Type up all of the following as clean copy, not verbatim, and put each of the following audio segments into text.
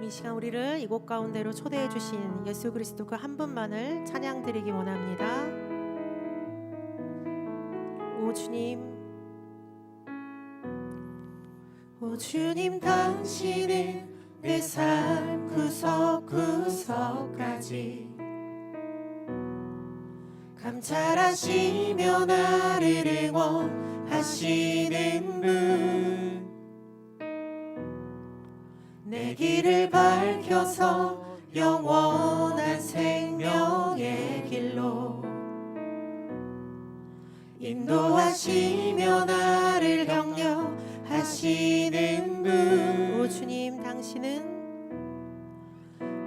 이 시간 우리를 이곳 가운데로 초대해 주신 예수 그리스도 그 한 분만을 찬양드리기 원합니다. 오 주님, 오 주님, 당신은 내 삶 구석구석까지 감찰하시며 나를 응원하시는 분, 내 길을 밝혀서 영원한 생명의 길로 인도하시며 나를 격려하시는 분.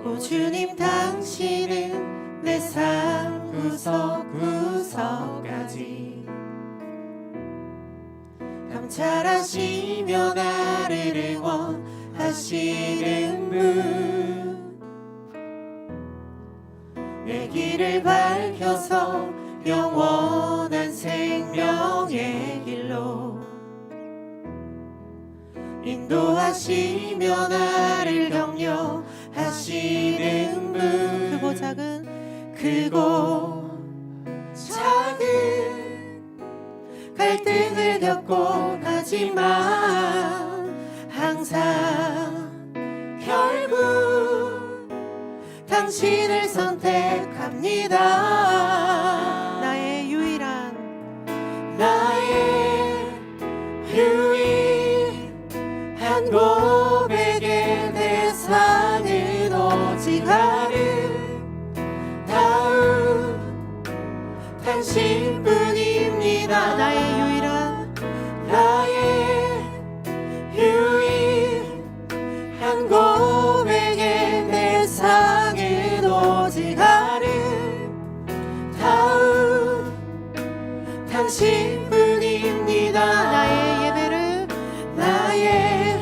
오 주님, 당신은 내 삶 구석구석까지 감찰하시며 나를 응원하시는 분, 내 길을 밝혀서 영원한 생명의 길로 인도하시며 나를 격려하시는 분. 크고 작은 갈등을 겪곤 하지만 항상 결국 당신을 선택합니다. 나의 유일한 고백의 대상은 오직 아름다운 당신뿐입니다. 나의 유일한 고백의 대상은 오직 아름다운 당신뿐입니다. 나의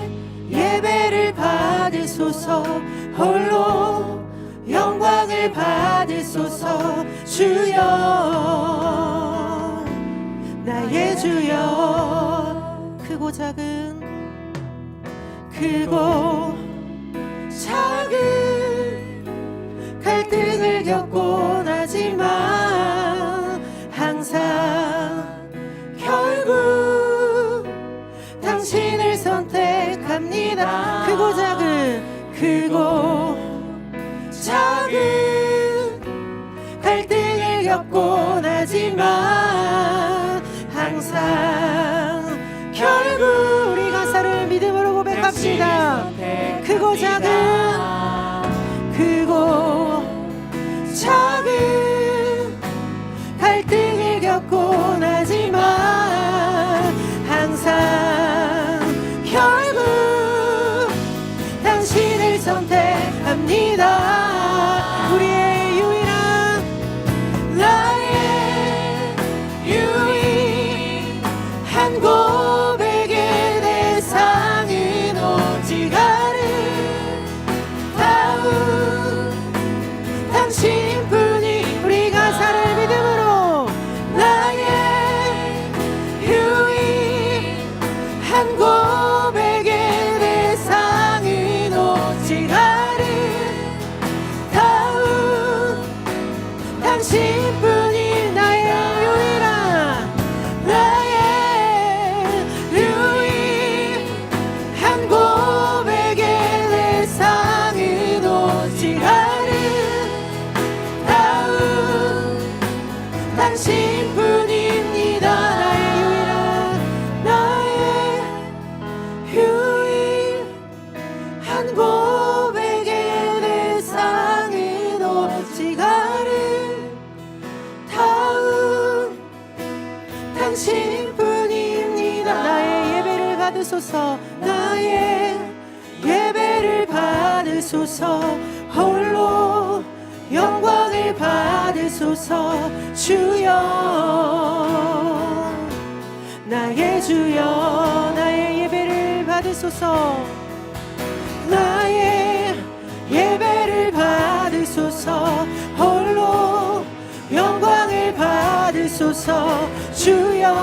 예배를 받으소서. 홀로 영광을 받으소서. 주여, 나의 주여. 크고 작은 갈등을 겪곤 하지만 항상 결국 당신을 선택합니다. 크고 작은 갈등을 겪곤 하지만 항상 결국 우리 가사를 믿음으로 고백합시다. 크고 작은 갈등을 겪곤 하지만 항상 결국 당신을 선택합니다. 우리의 나의 유일한 고백의 대상은 오직 아름다운 당신뿐이. 우리 가사를 믿음으로 나의 유일한 고백의 대상은 오직 아름다운 당신뿐이. 나의 유일한 고백의 대상은 오직 아름다운 당신뿐입니다. 나의 유일한 고백의 대상은 오직 아름다운 당신뿐입니다. 나의 예배를 받으소서. 나의 예배를 받으소서. 홀로 영광을 받으소서. 주여, 나의 주여. 나의 예배를 받으소서. 나의 예배를 받으소서. 홀로 영광을 받으소서. 주여,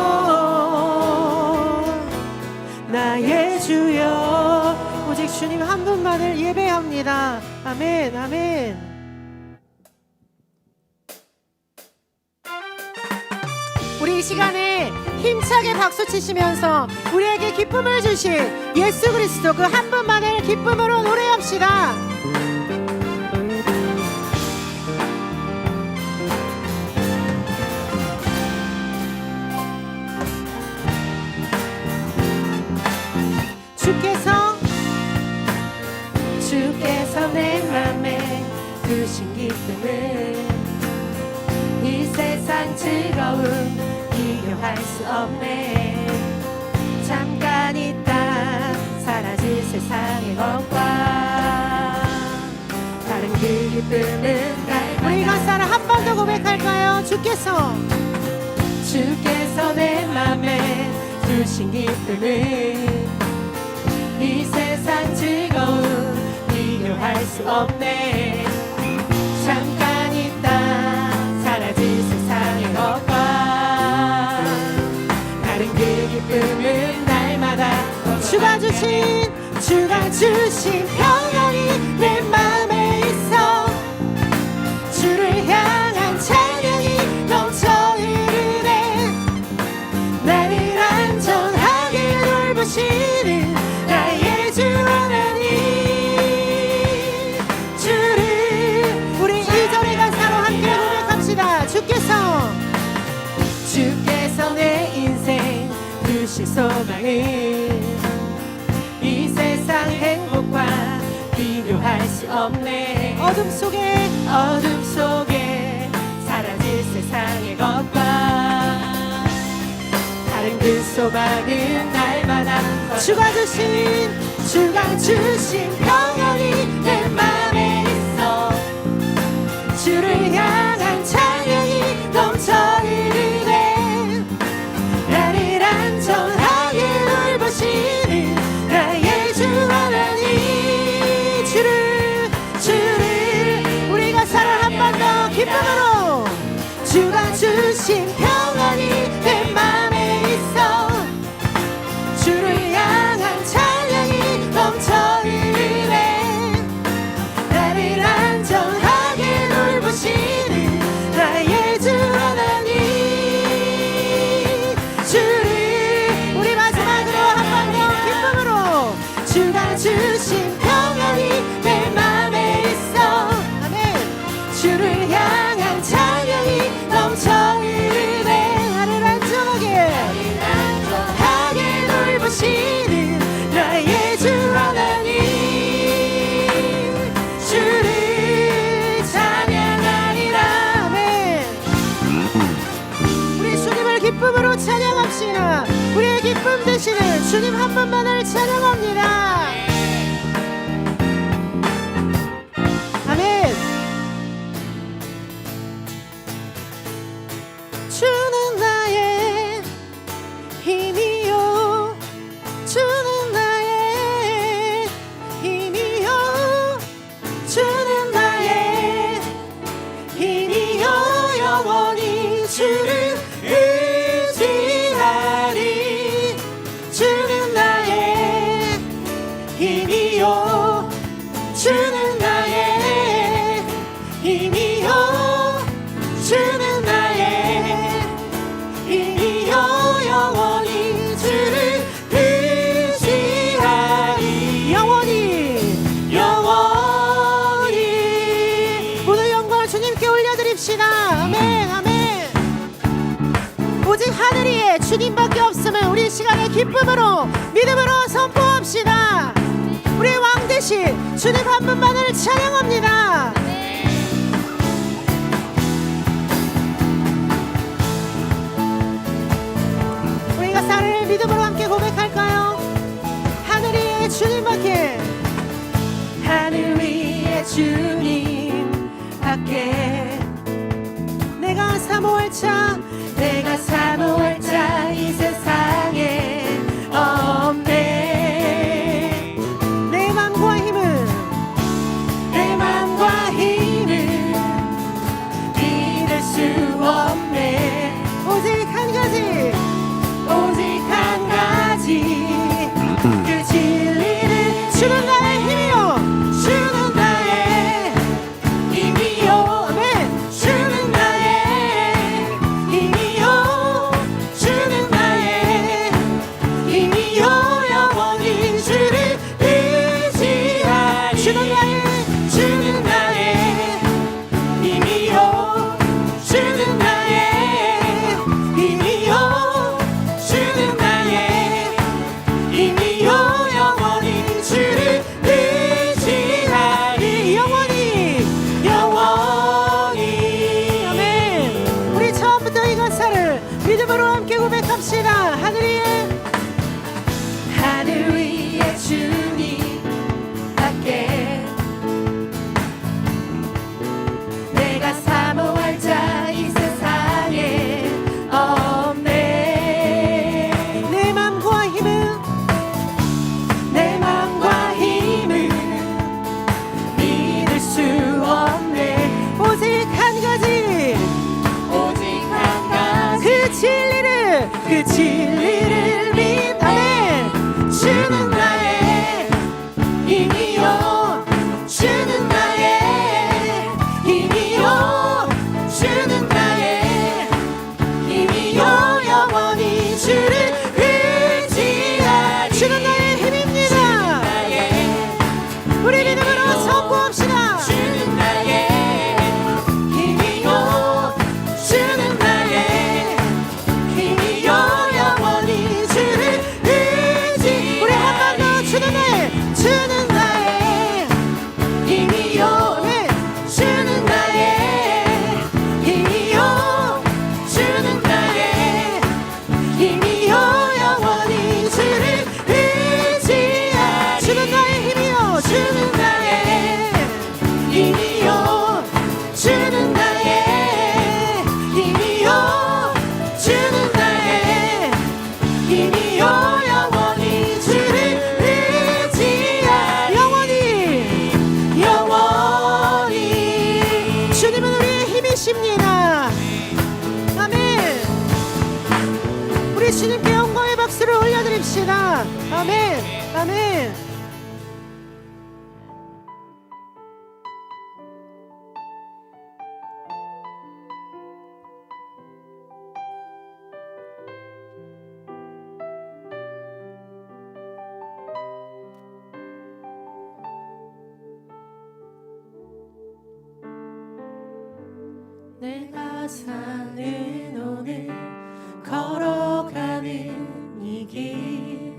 나의 주여. 오직 주님 한 분만을 예배합니다. 아멘, 아멘. 우리 이 시간에 힘차게 박수 치시면서 우리에게 기쁨을 주실 예수 그리스도 그 한 분만을 기쁨으로 노래합시다. 주께서 내 맘에 두신 기쁨은 이 세상 즐거움 비교할 수 없네. 잠깐 있다 사라질 세상의 것과 다른 그 기쁨은 우리 가사를 한 번 더 고백할까요? 주께서 내 맘에 두신 기쁨은 이 세상 즐거움 비교할 수 없네. 잠깐 있다 사라질 세상의 것과 다른 그 기쁨은 날마다 주가 주신 평안이 내 맘에 있어. 주를 향한 찬양이 넘쳐 흐르네. 나를 안전하게 돌보시는 나의 주 하나님. 주를 우리 2절의 가사로 함께 고백합시다. 주께서 내 인생 주실 소망을 이 세상 행복과 비교할 수 없네. 어둠 속에 사라질 세상의 것과 다른 그 소망은 날마다 주가 주신 평안이 내 맘에 있어. 주를 향한 찬양이 넘쳐 흐르네. 나를 안전하게 돌보시는 나의 주 하나님. 주를 우리 가사를 한 번 더 기쁨으로. 주가 주신 평안이 내 맘에 있어. 주를 향한 찬양이 넘쳐 흐르네. 나를 안전하게 돌보시는 나의 주 하나님. 주를 우리 마지막으로 한 번 더 기쁨으로. 주가 주신 평안이 내 맘에 있어. 아멘. 주를 향한 찬양이 넘쳐 흐르네. 나를 안전하게 돌보시는 나의 주 하나님. 주를 찬양하리라. 아멘. 우리 주님을 기쁨으로 찬양합시다. 우리의 기쁨 되시는 주님 한 분만을 찬양합니다. 아멘. 주는 나의 힘이요. 주는 나의 힘이요. 주는 나의 힘이요. 영원히 주를 의지하리. 주는 나의 힘이요. 주는 나의 힘이요. 주는 나의 힘이요. 영원히 주를 의지하리. 영원히 모든 영광을 주님께 올려드립시다. 아멘, 아멘. 오직 하늘 위에 주님밖에 없음을 우리 시간에 기쁨으로 믿음으로 선포합시다. 우리의 왕 대신 주님 한 분만을 찬양합니다. 우리 가사를 믿음으로 함께 고백할까요? 하늘 위에 주님밖에. 하늘 위에 주님밖에. 내가 사모할 자 이 세상에 없네. 내 맘과 힘을 믿을 수 없네. 오직 한 가지 그 진리를 주는 나의 하늘 위에 하늘 위에 주님 밖에 내가 사모할 자 이 세상에 없네. 내 맘과 힘은 내 맘과 힘은 믿을 수 없네. 오직 한 가지 오직 한 가지 그 진리를 믿네. 주는 나의 힘이요 주는 나의 힘이요 주는 나의 힘이요 영원히 주를 의지하리. 주는 나의 힘입니다. 우리 믿음으로 선포합시다. 주는 나의 힘이요 주는 나의 힘이요 영원히 주를 의지. 우리 한 번 더 주는 나의 힘이요 네. 주는 나의 힘이요 주는 나의 힘이요 영원히 주를 의지하리. 주는 나의 힘이요 주는 나의 힘이요 주는 나의 힘이요 주는 나의 힘이요 영원히 주를 의지하리. 영원히 주님은 우리의 힘이십니다. 아멘. 우리 주님께 영광의 박수를 올려드립시다. 아멘. 아멘. 내가 사는 오늘 걸어가는 이 길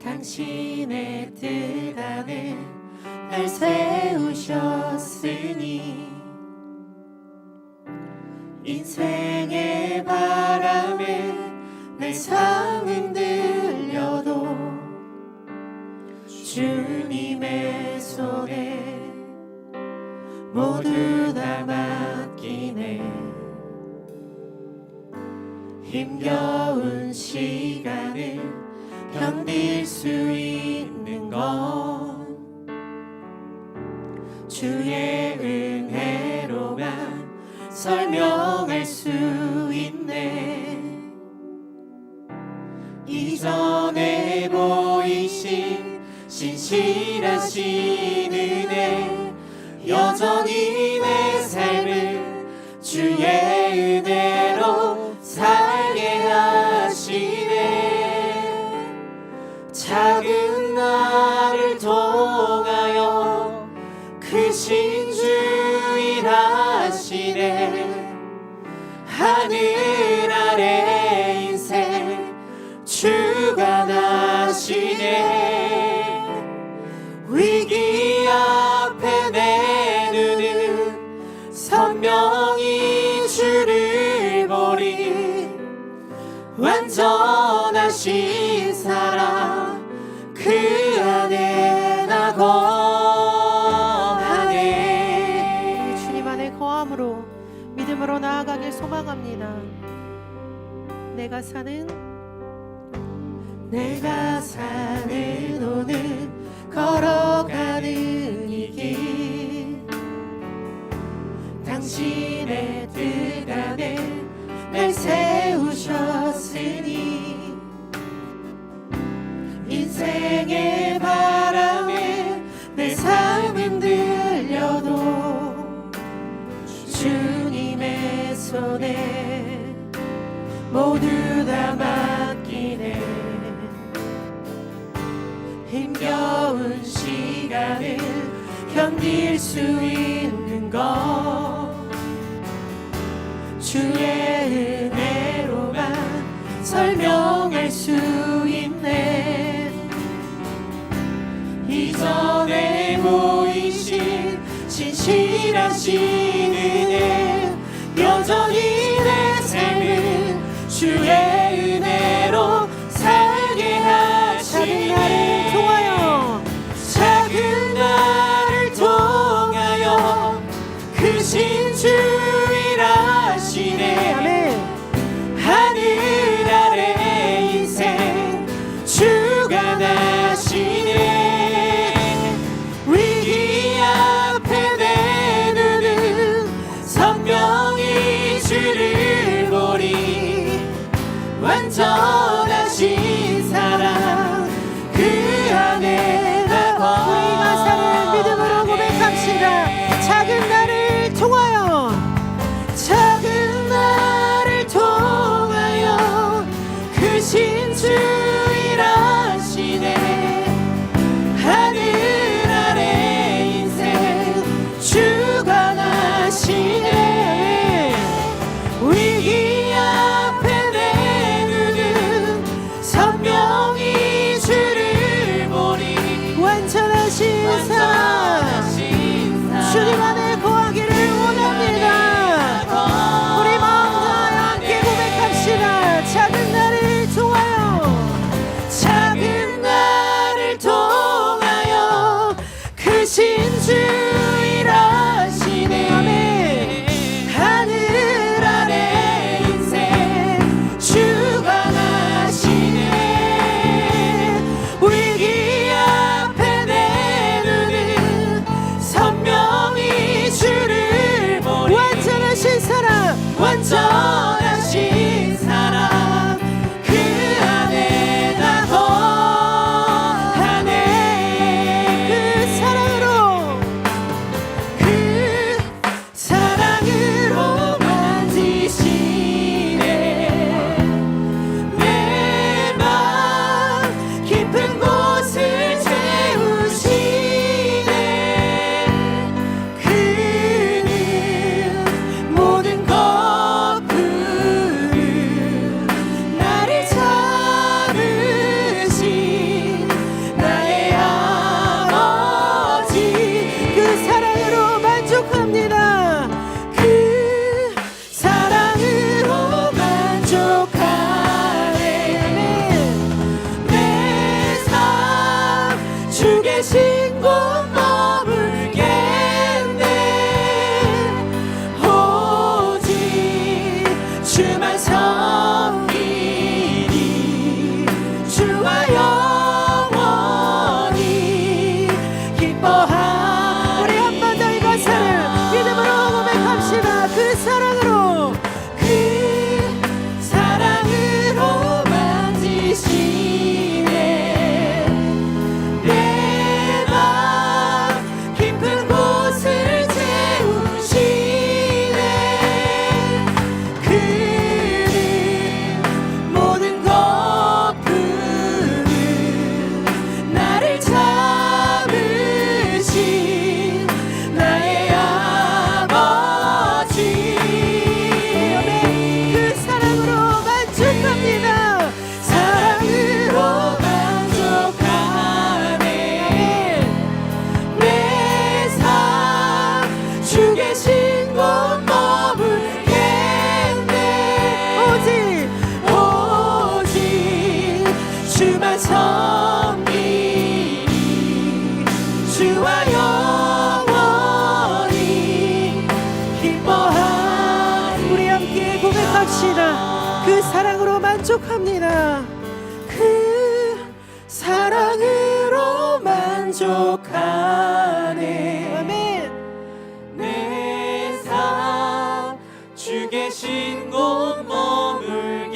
당신의 뜻 안에 날 세우셨으니 인생의 바람에 내 삶은 들려도 주님의 손에 모두 다 맡기네. 힘겨운 시간을 견딜 수 있는 건 주의 은혜로만 설명할 수 있네. 이전에 보이신 신실하신 은혜 여전히 내 삶을 주의 은혜로 살게 하시네. 작은 나를 통하여 크신 주 일하시네. 하늘 아래 인생 주가 나시네. 위기 앞에 내 눈은 선명히 주를 보리. 완전하신 사랑 그 안에 나 거하네. 주님 안에 거함으로 믿음으로 나아가길 소망합니다. 내가 사는 오늘 걸어가는 이 길 당신의 뜻 안에 날 세우셨으니 인생의 바람에 내 삶은 들려도 주님의 손에 모두 다 맡기네. 힘겨운 시간을 견딜 수 있는 것 주의 은혜로만 설명할 수 있네. 이전에 보이신 신실하신 은혜 여전히 내 삶을 주의 은혜로 살게 하시네. 작은 나를 통하여 크신 주 일하시네. 아멘. 하늘 아래 인생 주가 나시네. 위기 앞에 내 눈은 선명히 주를 보리. 완전하신 사랑 그 안에 나 우리가 사는 믿음으로 고백합시다. 작은 나를 통하여 작은 나를 통하여 크신 주 일하시네. 하늘 아래 인생 주가 나시네. 위기 앞에 내 눈은 선명히 주를 보리. 완전하신 사랑 주님 안에 거하기를 원합니다. 우리 마음과 함께 고백합시다. 작은 나를 통하여 작은 나를 통하여 크신 주 일하시네. 하늘 아래 인생 주가 나시네. 위기 앞에 내 눈은 선명히 주를 보리. 완전하신 사랑 완전하신 사랑 그 안에 나 거하네. 그 사랑으로 만지시네. 내 맘 깊은 곳을 채우시네. 그는 모든 것들을 나를 잡으신 나의 아버지. 그 사랑으로 만족합니다. 그 사랑으로 만족하네. 내 삶 주 계신 곳 머물겠네. 오직 주만 섬기리. 주와 영원히 기뻐하리. 우리 한 번 더 이것을 믿음으로 고백합시다. 그 사랑으로 만지시네. 내 맘 깊은 곳을 채우시네. 그는 모든 것들을 나를 잡으신 나의 아버지. 그 사랑으로 만족합니다. 사랑으로 만족하네. 내 삶 주 계신 곳 머물겠네. 오직 주만 섬기리. 주와 영원히 기뻐하리. 우리 함께 고백합시다. 그 사랑으로 만족합니다. 그 사랑으로 만족하네. 아멘. 내 삶 주 계신 곳 머물겠네.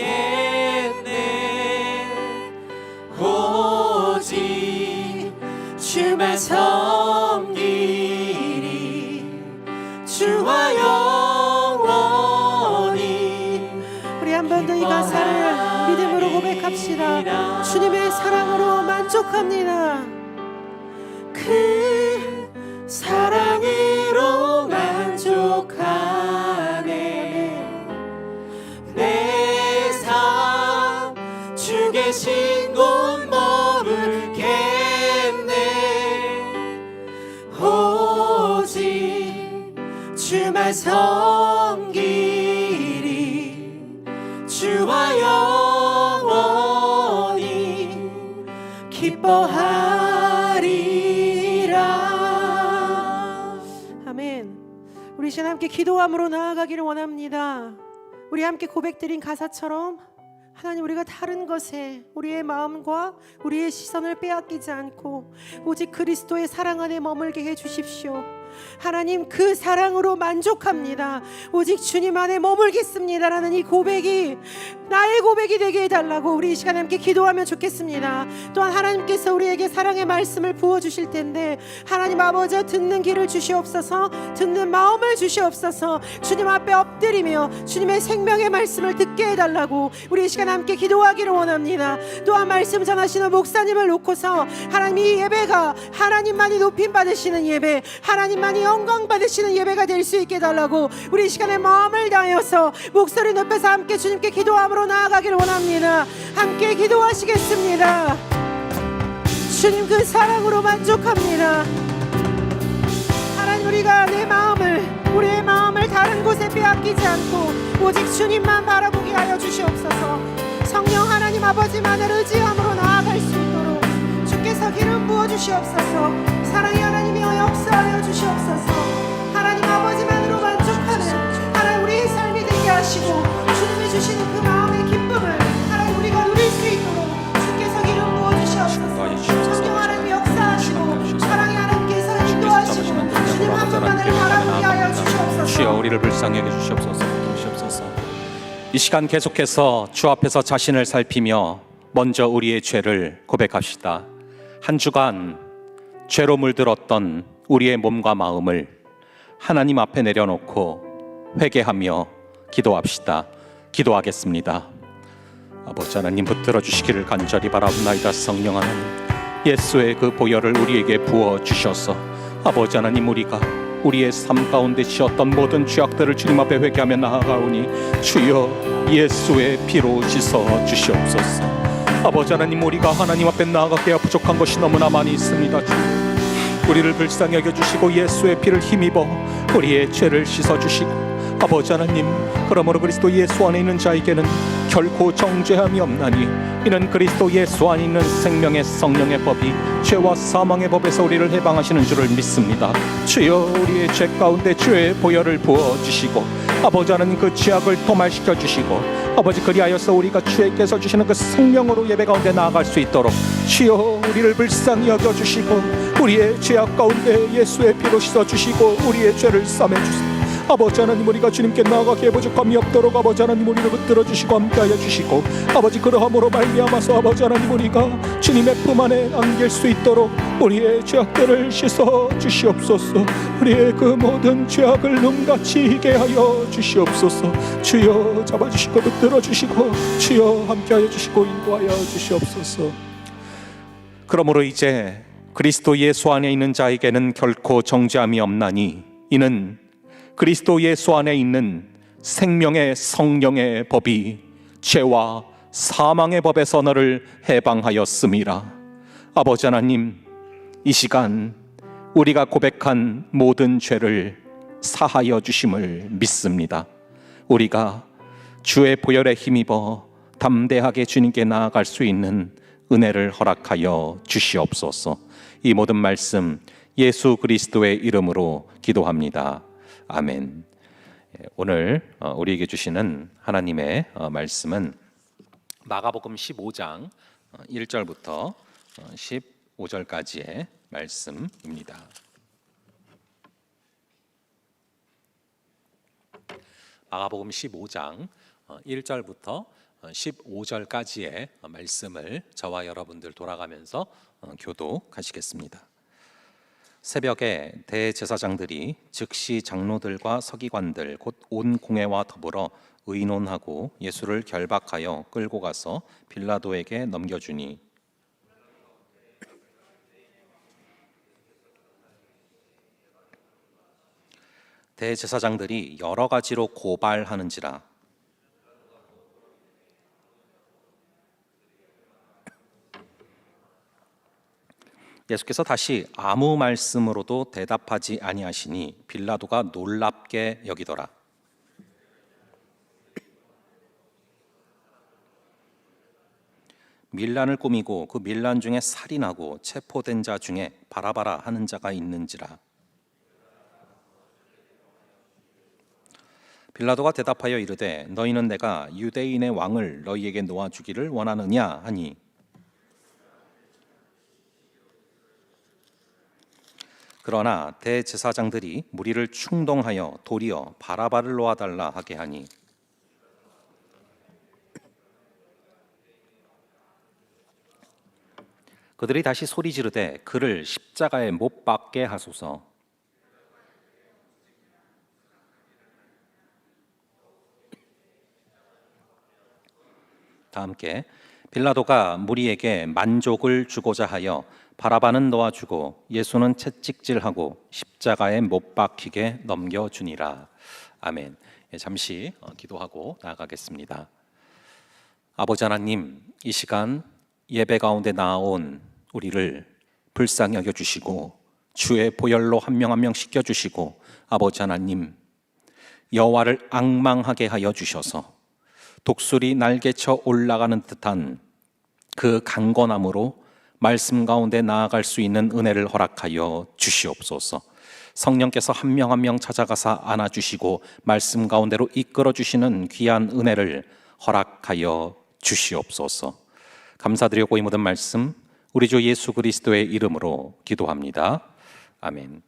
오직 주만 섬기리. 주와 영원히. 우리 한 번 더 이 가사를 믿음으로 고백합시다. 주님의 사랑으로 만족합니다. 그 사랑으로 만족하네. 내 삶 주 계신 곳 머물겠네. 오직 주만 섬기리. 주와 기뻐하리라. 아멘. 우리 시간 함께 기도함으로 나아가기를 원합니다. 우리 함께 고백드린 가사처럼 하나님, 우리가 다른 것에 우리의 마음과 우리의 시선을 빼앗기지 않고 오직 그리스도의 사랑 안에 머물게 해주십시오. 하나님, 그 사랑으로 만족합니다. 오직 주님 안에 머물겠습니다라는 이 고백이 나의 고백이 되게 해달라고 우리 이 시간에 함께 기도하면 좋겠습니다. 또한 하나님께서 우리에게 사랑의 말씀을 부어주실 텐데 하나님 아버지, 듣는 귀를 주시옵소서, 듣는 마음을 주시옵소서. 주님 앞에 엎드리며 주님의 생명의 말씀을 듣게 해달라고 우리 이 시간 함께 기도하기를 원합니다. 또한 말씀 전하시는 목사님을 놓고서 하나님, 이 예배가 하나님만이 높임 받으시는 예배, 하나님만이 영광 받으시는 예배가 될 수 있게 해달라고 우리 이 시간에 마음을 다하여서 목소리 높여서 함께 주님께 기도함으로 나아가기를 원합니다. 함께 기도하시겠습니다. 주님, 그 사랑으로 만족합니다. 하나님, 우리가 우리의 마음을 다른 곳에 빼앗기지 않고 오직 주님만 바라보게 하여 주시옵소서. 성령 하나님 아버지만을 의지함으로 나아갈 수 있도록 주께서 기름 부어주시옵소서. 사랑의 하나님이여 역사하여 주시옵소서. 하나님 아버지만으로 만족하는 하나님 우리의 삶이 되게 하시고 주님이 주시는 그 마음의 기쁨을 하나님 우리가 누릴 수 있도록 주께서 기름 부어주시옵소서. 성령 하나님 역사하시고 사랑의 하나님께서 인도하시고 주님 한 분만을 바라보게 하여 주시옵소서. 주여, 우리를 불쌍히 여겨 주시옵소서. 이 시간 계속해서 주 앞에서 자신을 살피며 먼저 우리의 죄를 고백합시다. 한 주간 죄로 물들었던 우리의 몸과 마음을 하나님 앞에 내려놓고 회개하며 기도합시다. 기도하겠습니다. 아버지 하나님, 붙들어 주시기를 간절히 바라옵나이다. 성령 하나님, 예수의 그 보혈을 우리에게 부어 주셔서 아버지 하나님, 우리가 우리의 삶 가운데 지었던 모든 죄악들을 주님 앞에 회개하며 나아가오니 주여 예수의 피로 씻어 주시옵소서. 아버지 하나님, 우리가 하나님 앞에 나아가기에 부족한 것이 너무나 많이 있습니다. 우리를 불쌍히 여겨주시고 예수의 피를 힘입어 우리의 죄를 씻어주시고 아버지 하나님, 그러므로 그리스도 예수 안에 있는 자에게는 결코 정죄함이 없나니 이는 그리스도 예수 안에 있는 생명의 성령의 법이 죄와 사망의 법에서 우리를 해방하시는 줄을 믿습니다. 주여, 우리의 죄 가운데 주의 보혈을 부어주시고 아버지 하나님, 그 죄악을 도말시켜 주시고 아버지, 그리하여서 우리가 주께서 주시는 그 생명으로 예배 가운데 나아갈 수 있도록 주여 우리를 불쌍히 여겨주시고 우리의 죄악 가운데 예수의 피로 씻어주시고 우리의 죄를 싸매주시고 아버지 하나님, 우리가 주님께 나아가기에 부족함이 없도록 아버지 하나님 우리를 붙들어 주시고 함께하여 주시고 아버지, 그러함으로 말미암아서 아버지 하나님, 우리가 주님의 품 안에 안길 수 있도록 우리의 죄악들을 씻어 주시옵소서. 우리의 그 모든 죄악을 눈같이게 하여 주시옵소서. 주여 잡아주시고 붙들어 주시고 주여 함께하여 주시고 인도하여 주시옵소서. 그러므로 이제 그리스도 예수 안에 있는 자에게는 결코 정죄함이 없나니 이는 그리스도 예수 안에 있는 생명의 성령의 법이 죄와 사망의 법에서 너를 해방하였음이라. 아버지 하나님, 이 시간 우리가 고백한 모든 죄를 사하여 주심을 믿습니다. 우리가 주의 보혈에 힘입어 담대하게 주님께 나아갈 수 있는 은혜를 허락하여 주시옵소서. 이 모든 말씀 예수 그리스도의 이름으로 기도합니다. 아멘. 오늘 우리에게 주시는 하나님의 말씀은 마가복음 15장 1절부터 15절까지의 말씀입니다. 마가복음 15장 1절부터 15절까지의 말씀을 저와 여러분들 돌아가면서 교독하시겠습니다. 새벽에 대제사장들이 즉시 장로들과 서기관들 곧 온 공회와 더불어 의논하고 예수를 결박하여 끌고 가서 빌라도에게 넘겨주니 대제사장들이 여러 가지로 고발하는지라 예수께서 다시 아무 말씀으로도 대답하지 아니하시니 빌라도가 놀랍게 여기더라. 밀란을 꾸미고 그 밀란 중에 살인하고 체포된 자 중에 바라바라 하는 자가 있는지라. 빌라도가 대답하여 이르되 너희는 내가 유대인의 왕을 너희에게 놓아주기를 원하느냐 하니 그러나 대제사장들이 무리를 충동하여 도리어 바라바를 놓아달라 하게 하니 그들이 다시 소리 지르되 그를 십자가에 못 박게 하소서. 다 함께 빌라도가 무리에게 만족을 주고자 하여 바라바는 놓아주고 예수는 채찍질하고 십자가에 못 박히게 넘겨주니라. 아멘. 잠시 기도하고 나아가겠습니다. 아버지 하나님, 이 시간 예배 가운데 나아온 우리를 불쌍히 여겨주시고 주의 보혈로 한 명 한 명 씻겨주시고 아버지 하나님, 여호와를 앙망하게 하여 주셔서 독수리 날개쳐 올라가는 듯한 그 강건함으로 말씀 가운데 나아갈 수 있는 은혜를 허락하여 주시옵소서. 성령께서 한 명 한 명 찾아가사 안아주시고 말씀 가운데로 이끌어 주시는 귀한 은혜를 허락하여 주시옵소서. 감사드리고 이 모든 말씀 우리 주 예수 그리스도의 이름으로 기도합니다. 아멘.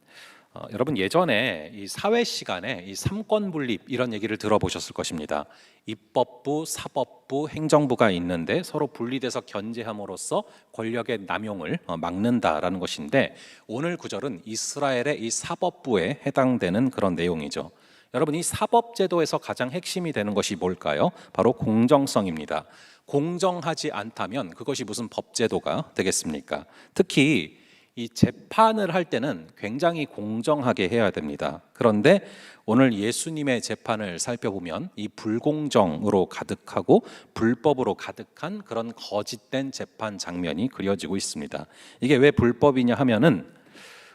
여러분 예전에 이 사회 시간에 이 삼권 분립 이런 얘기를 들어보셨을 것입니다. 입법부, 사법부, 행정부가 있는데 서로 분리돼서 견제함으로써 권력의 남용을 막는다라는 것인데 오늘 구절은 이스라엘의 이 사법부에 해당되는 그런 내용이죠. 여러분 이 사법제도에서 가장 핵심이 되는 것이 뭘까요? 바로 공정성입니다. 공정하지 않다면 그것이 무슨 법제도가 되겠습니까? 특히 이 재판을 할 때는 굉장히 공정하게 해야 됩니다. 그런데 오늘 예수님의 재판을 살펴보면 이 불공정으로 가득하고 불법으로 가득한 그런 거짓된 재판 장면이 그려지고 있습니다. 이게 왜 불법이냐 하면은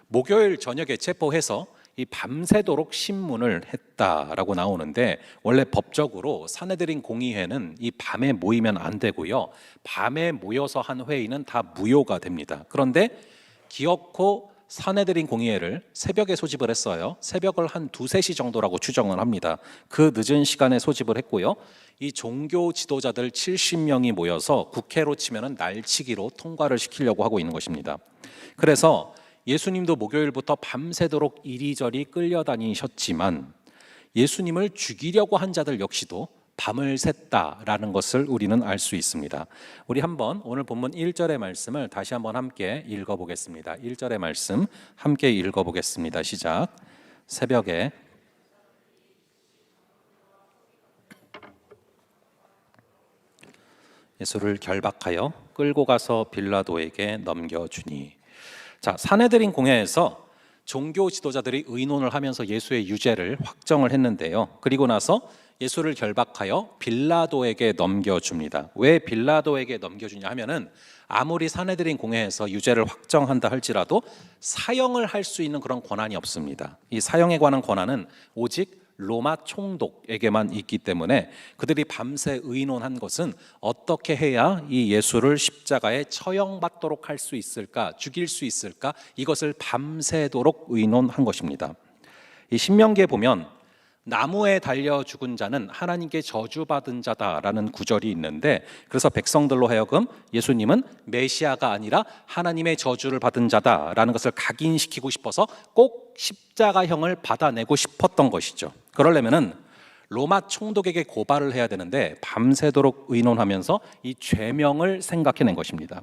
목요일 저녁에 체포해서 이 밤새도록 신문을 했다라고 나오는데 원래 법적으로 사내들인 공의회는 이 밤에 모이면 안 되고요. 밤에 모여서 한 회의는 다 무효가 됩니다. 그런데 기어코 사내들인 공의회를 새벽에 소집을 했어요. 새벽을 한 2-3시 정도라고 추정을 합니다. 그 늦은 시간에 소집을 했고요. 이 종교 지도자들 70명이 모여서 국회로 치면은 날치기로 통과를 시키려고 하고 있는 것입니다. 그래서 예수님도 목요일부터 밤새도록 이리저리 끌려다니셨지만 예수님을 죽이려고 한 자들 역시도 밤을 샜다라는 것을 우리는 알 수 있습니다. 우리 한번 오늘 본문 1절의 말씀을 다시 한번 함께 읽어보겠습니다. 1절의 말씀 함께 읽어보겠습니다. 시작. 새벽에 예수를 결박하여 끌고 가서 빌라도에게 넘겨주니. 자, 사내들인 공회에서 종교 지도자들이 의논을 하면서 예수의 유죄를 확정을 했는데요. 그리고 나서 예수를 결박하여 빌라도에게 넘겨줍니다. 왜 빌라도에게 넘겨주냐 하면은 아무리 사내들인 공회에서 유죄를 확정한다 할지라도 사형을 할 수 있는 그런 권한이 없습니다. 이 사형에 관한 권한은 오직 로마 총독에게만 있기 때문에 그들이 밤새 의논한 것은 어떻게 해야 이 예수를 십자가에 처형받도록 할 수 있을까, 죽일 수 있을까, 이것을 밤새도록 의논한 것입니다. 이 신명기에 보면 나무에 달려 죽은 자는 하나님께 저주받은 자다라는 구절이 있는데, 그래서 백성들로 하여금 예수님은 메시아가 아니라 하나님의 저주를 받은 자다라는 것을 각인시키고 싶어서 꼭 십자가형을 받아내고 싶었던 것이죠. 그러려면은 로마 총독에게 고발을 해야 되는데 밤새도록 의논하면서 이 죄명을 생각해낸 것입니다.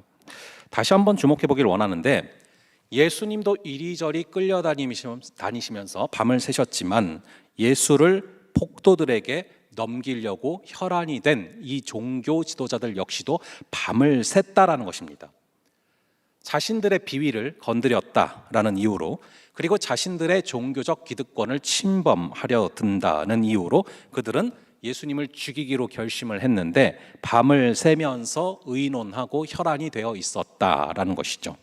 다시 한번 주목해 보길 원하는데, 예수님도 이리저리 끌려다니시면서 밤을 새셨지만 예수를 폭도들에게 넘기려고 혈안이 된 이 종교 지도자들 역시도 밤을 샜다라는 것입니다. 자신들의 비위를 건드렸다라는 이유로, 그리고 자신들의 종교적 기득권을 침범하려 든다는 이유로 그들은 예수님을 죽이기로 결심을 했는데 밤을 새면서 의논하고 혈안이 되어 있었다라는 것이죠.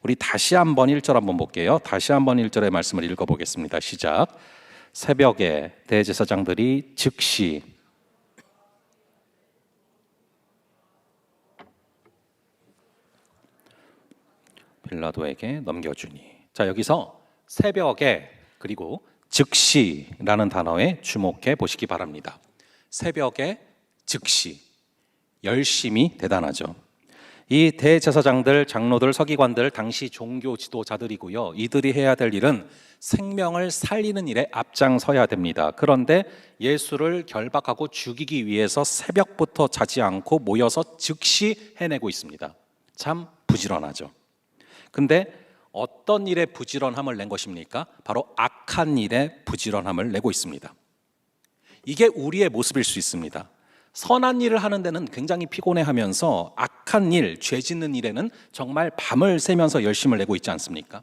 우리 다시 한번 1절 한번 볼게요. 다시 한번 1절의 말씀을 읽어보겠습니다. 시작. 새벽에 대제사장들이 즉시 빌라도에게 넘겨주니. 자, 여기서 새벽에 그리고 즉시라는 단어에 주목해 보시기 바랍니다. 새벽에 즉시, 열심이 대단하죠. 이 대제사장들, 장로들, 서기관들 당시 종교 지도자들이고요. 이들이 해야 될 일은 생명을 살리는 일에 앞장서야 됩니다. 그런데 예수를 결박하고 죽이기 위해서 새벽부터 자지 않고 모여서 즉시 해내고 있습니다. 참 부지런하죠. 근데 어떤 일에 부지런함을 낸 것입니까? 바로 악한 일에 부지런함을 내고 있습니다. 이게 우리의 모습일 수 있습니다. 선한 일을 하는 데는 굉장히 피곤해하면서 악한 일, 죄 짓는 일에는 정말 밤을 새면서 열심을 내고 있지 않습니까?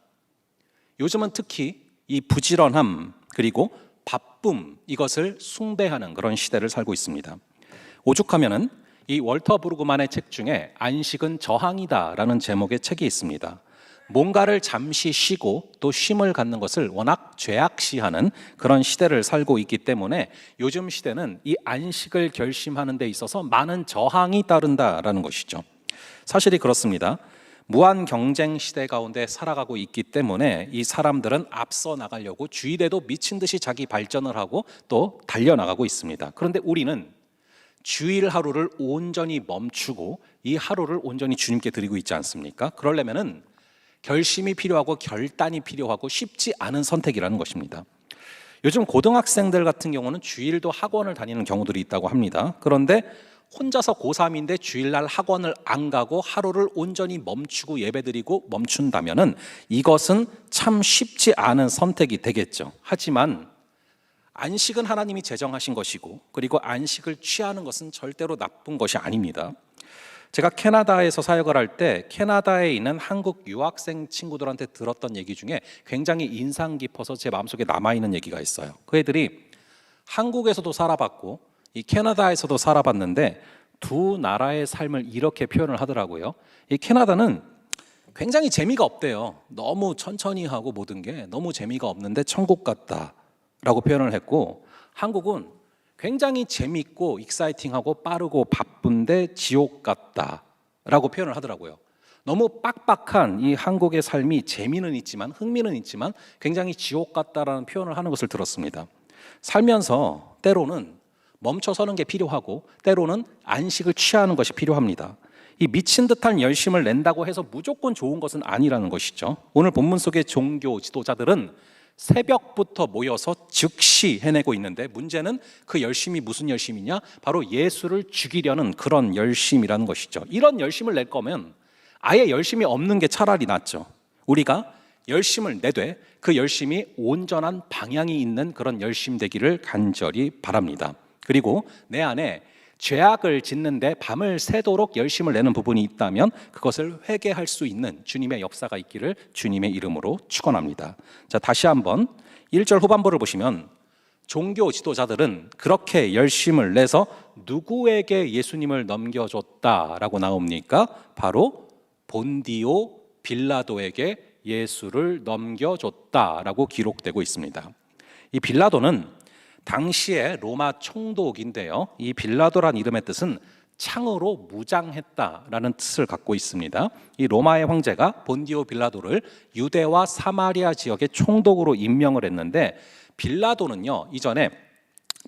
요즘은 특히 이 부지런함 그리고 바쁨, 이것을 숭배하는 그런 시대를 살고 있습니다. 오죽하면은 이 월터 브루그만의 책 중에 안식은 저항이다라는 제목의 책이 있습니다. 뭔가를 잠시 쉬고 또 쉼을 갖는 것을 워낙 죄악시하는 그런 시대를 살고 있기 때문에 요즘 시대는 이 안식을 결심하는 데 있어서 많은 저항이 따른다라는 것이죠. 사실이 그렇습니다. 무한 경쟁 시대 가운데 살아가고 있기 때문에 이 사람들은 앞서 나가려고 주일에도 미친 듯이 자기 발전을 하고 또 달려나가고 있습니다. 그런데 우리는 주일 하루를 온전히 멈추고 이 하루를 온전히 주님께 드리고 있지 않습니까? 그러려면은 결심이 필요하고 결단이 필요하고 쉽지 않은 선택이라는 것입니다. 요즘 고등학생들 같은 경우는 주일도 학원을 다니는 경우들이 있다고 합니다. 그런데 혼자서 고3인데 주일날 학원을 안 가고 하루를 온전히 멈추고 예배드리고 멈춘다면은 이것은 참 쉽지 않은 선택이 되겠죠. 하지만 안식은 하나님이 제정하신 것이고 그리고 안식을 취하는 것은 절대로 나쁜 것이 아닙니다. 제가 캐나다에서 사역을 할 때 캐나다에 있는 한국 유학생 친구들한테 들었던 얘기 중에 굉장히 인상 깊어서 제 마음속에 남아있는 얘기가 있어요. 그 애들이 한국에서도 살아봤고 이 캐나다에서도 살아봤는데 두 나라의 삶을 이렇게 표현을 하더라고요. 이 캐나다는 굉장히 재미가 없대요. 너무 천천히 하고 모든 게 너무 재미가 없는데 천국 같다라고 표현을 했고, 한국은 굉장히 재밌고 익사이팅하고 빠르고 바쁜데 지옥 같다라고 표현을 하더라고요. 너무 빡빡한 이 한국의 삶이 재미는 있지만 흥미는 있지만 굉장히 지옥 같다라는 표현을 하는 것을 들었습니다. 살면서 때로는 멈춰서는 게 필요하고 때로는 안식을 취하는 것이 필요합니다. 이 미친 듯한 열심을 낸다고 해서 무조건 좋은 것은 아니라는 것이죠. 오늘 본문 속의 종교 지도자들은 새벽부터 모여서 즉시 해내고 있는데 문제는 그 열심이 무슨 열심이냐? 바로 예수를 죽이려는 그런 열심이라는 것이죠. 이런 열심을 낼 거면 아예 열심이 없는 게 차라리 낫죠. 우리가 열심을 내되 그 열심이 온전한 방향이 있는 그런 열심 되기를 간절히 바랍니다. 그리고 내 안에 죄악을 짓는데 밤을 새도록 열심을 내는 부분이 있다면 그것을 회개할 수 있는 주님의 역사가 있기를 주님의 이름으로 축원합니다. 자, 다시 한번 1절 후반부를 보시면 종교 지도자들은 그렇게 열심을 내서 누구에게 예수님을 넘겨줬다라고 나옵니까? 바로 본디오 빌라도에게 예수를 넘겨줬다라고 기록되고 있습니다. 이 빌라도는 당시의 로마 총독인데요. 이 빌라도란 이름의 뜻은 창으로 무장했다라는 뜻을 갖고 있습니다. 이 로마의 황제가 본디오 빌라도를 유대와 사마리아 지역의 총독으로 임명을 했는데 빌라도는요, 이전에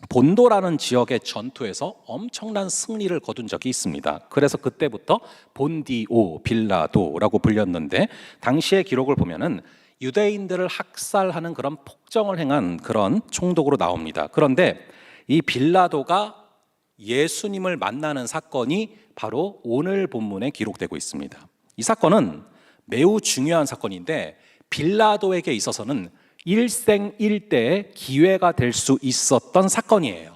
본도라는 지역의 전투에서 엄청난 승리를 거둔 적이 있습니다. 그래서 그때부터 본디오 빌라도라고 불렸는데 당시의 기록을 보면은 유대인들을 학살하는 그런 폭정을 행한 그런 총독으로 나옵니다. 그런데 이 빌라도가 예수님을 만나는 사건이 바로 오늘 본문에 기록되고 있습니다. 이 사건은 매우 중요한 사건인데 빌라도에게 있어서는 일생일대의 기회가 될 수 있었던 사건이에요.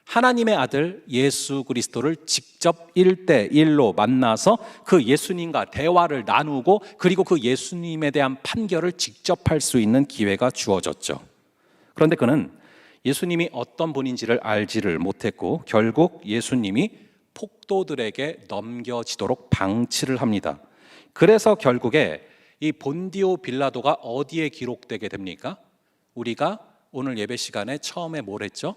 하나님의 아들 예수 그리스도를 직접 1대1로 만나서 그 예수님과 대화를 나누고 그리고 그 예수님에 대한 판결을 직접 할 수 있는 기회가 주어졌죠. 그런데 그는 예수님이 어떤 분인지를 알지를 못했고 결국 예수님이 폭도들에게 넘겨지도록 방치를 합니다. 그래서 결국에 이 본디오 빌라도가 어디에 기록되게 됩니까? 우리가 오늘 예배 시간에 처음에 뭘 했죠?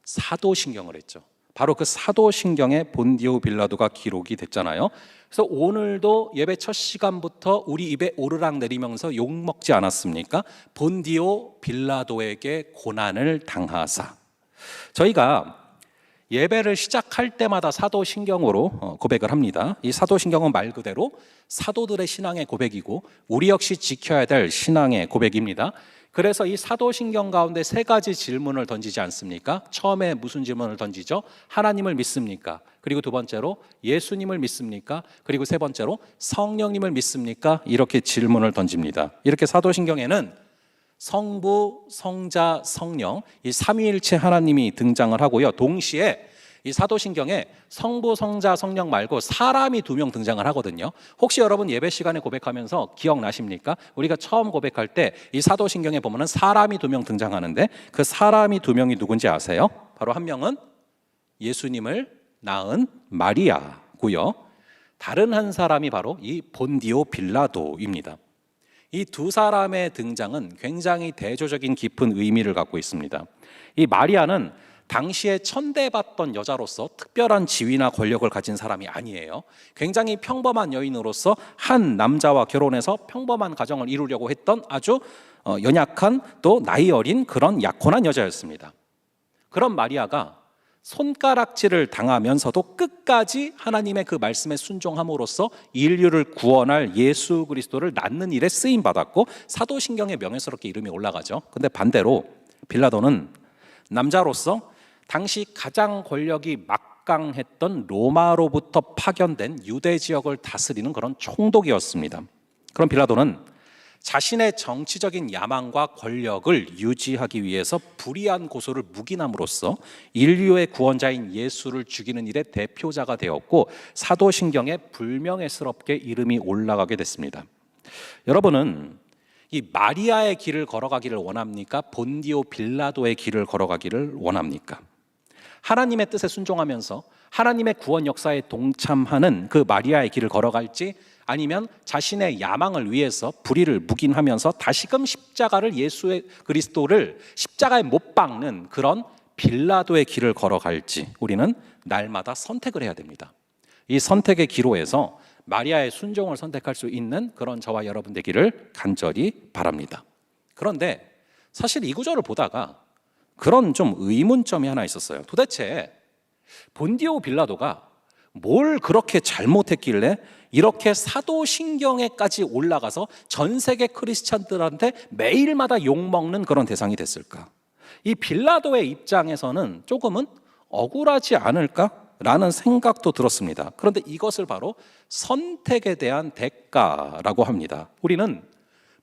사도신경을 했죠. 바로 그 사도신경의 본디오 빌라도가 기록이 됐잖아요. 그래서 오늘도 예배 첫 시간부터 우리 입에 오르락 내리면서 욕먹지 않았습니까? 본디오 빌라도에게 고난을 당하사. 저희가 예배를 시작할 때마다 사도신경으로 고백을 합니다. 이 사도신경은 말 그대로 사도들의 신앙의 고백이고 우리 역시 지켜야 될 신앙의 고백입니다. 그래서 이 사도신경 가운데 세 가지 질문을 던지지 않습니까? 처음에 무슨 질문을 던지죠? 하나님을 믿습니까? 그리고 두 번째로 예수님을 믿습니까? 그리고 세 번째로 성령님을 믿습니까? 이렇게 질문을 던집니다. 이렇게 사도신경에는 성부, 성자, 성령 이 삼위일체 하나님이 등장을 하고요. 동시에 이 사도신경에 성부, 성자, 성령 말고 사람이 2명 등장을 하거든요. 혹시 여러분 예배 시간에 고백하면서 기억나십니까? 우리가 처음 고백할 때 이 사도신경에 보면은 사람이 2명 등장하는데 그 사람이 2명이 누군지 아세요? 바로 한 명은 예수님을 낳은 마리아고요. 다른 한 사람이 바로 이 본디오 빌라도입니다. 이 두 사람의 등장은 굉장히 대조적인 깊은 의미를 갖고 있습니다. 이 마리아는 당시에 천대받던 여자로서 특별한 지위나 권력을 가진 사람이 아니에요. 굉장히 평범한 여인으로서 한 남자와 결혼해서 평범한 가정을 이루려고 했던 아주 연약한 또 나이 어린 그런 약혼한 여자였습니다. 그런 마리아가 손가락질을 당하면서도 끝까지 하나님의 그 말씀에 순종함으로써 인류를 구원할 예수 그리스도를 낳는 일에 쓰임받았고 사도신경에 명예스럽게 이름이 올라가죠. 근데 반대로 빌라도는 남자로서 당시 가장 권력이 막강했던 로마로부터 파견된 유대 지역을 다스리는 그런 총독이었습니다. 그런 빌라도는 자신의 정치적인 야망과 권력을 유지하기 위해서 불의한 고소를 묵인함으로써 인류의 구원자인 예수를 죽이는 일의 대표자가 되었고 사도신경에 불명예스럽게 이름이 올라가게 됐습니다. 여러분은 이 마리아의 길을 걸어가기를 원합니까? 본디오 빌라도의 길을 걸어가기를 원합니까? 하나님의 뜻에 순종하면서 하나님의 구원 역사에 동참하는 그 마리아의 길을 걸어갈지 아니면 자신의 야망을 위해서 불의를 묵인하면서 다시금 십자가를 예수의 그리스도를 십자가에 못 박는 그런 빌라도의 길을 걸어갈지 우리는 날마다 선택을 해야 됩니다. 이 선택의 기로에서 마리아의 순종을 선택할 수 있는 그런 저와 여러분 되기를 간절히 바랍니다. 그런데 사실 이 구절을 보다가 그런 좀 의문점이 하나 있었어요. 도대체 본디오 빌라도가 뭘 그렇게 잘못했길래 이렇게 사도신경에까지 올라가서 전 세계 크리스찬들한테 매일마다 욕먹는 그런 대상이 됐을까? 이 빌라도의 입장에서는 조금은 억울하지 않을까라는 생각도 들었습니다. 그런데 이것을 바로 선택에 대한 대가라고 합니다. 우리는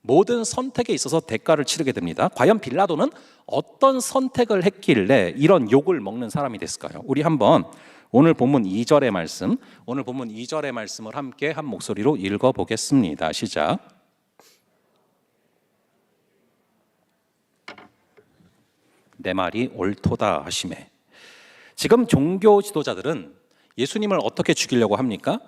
모든 선택에 있어서 대가를 치르게 됩니다. 과연 빌라도는 어떤 선택을 했길래 이런 욕을 먹는 사람이 됐을까요? 우리 한번 오늘 본문 2절의 말씀, 오늘 본문 2절의 말씀을 함께 한 목소리로 읽어보겠습니다. 시작. 내 말이 옳도다 하시매. 지금 종교 지도자들은 예수님을 어떻게 죽이려고 합니까?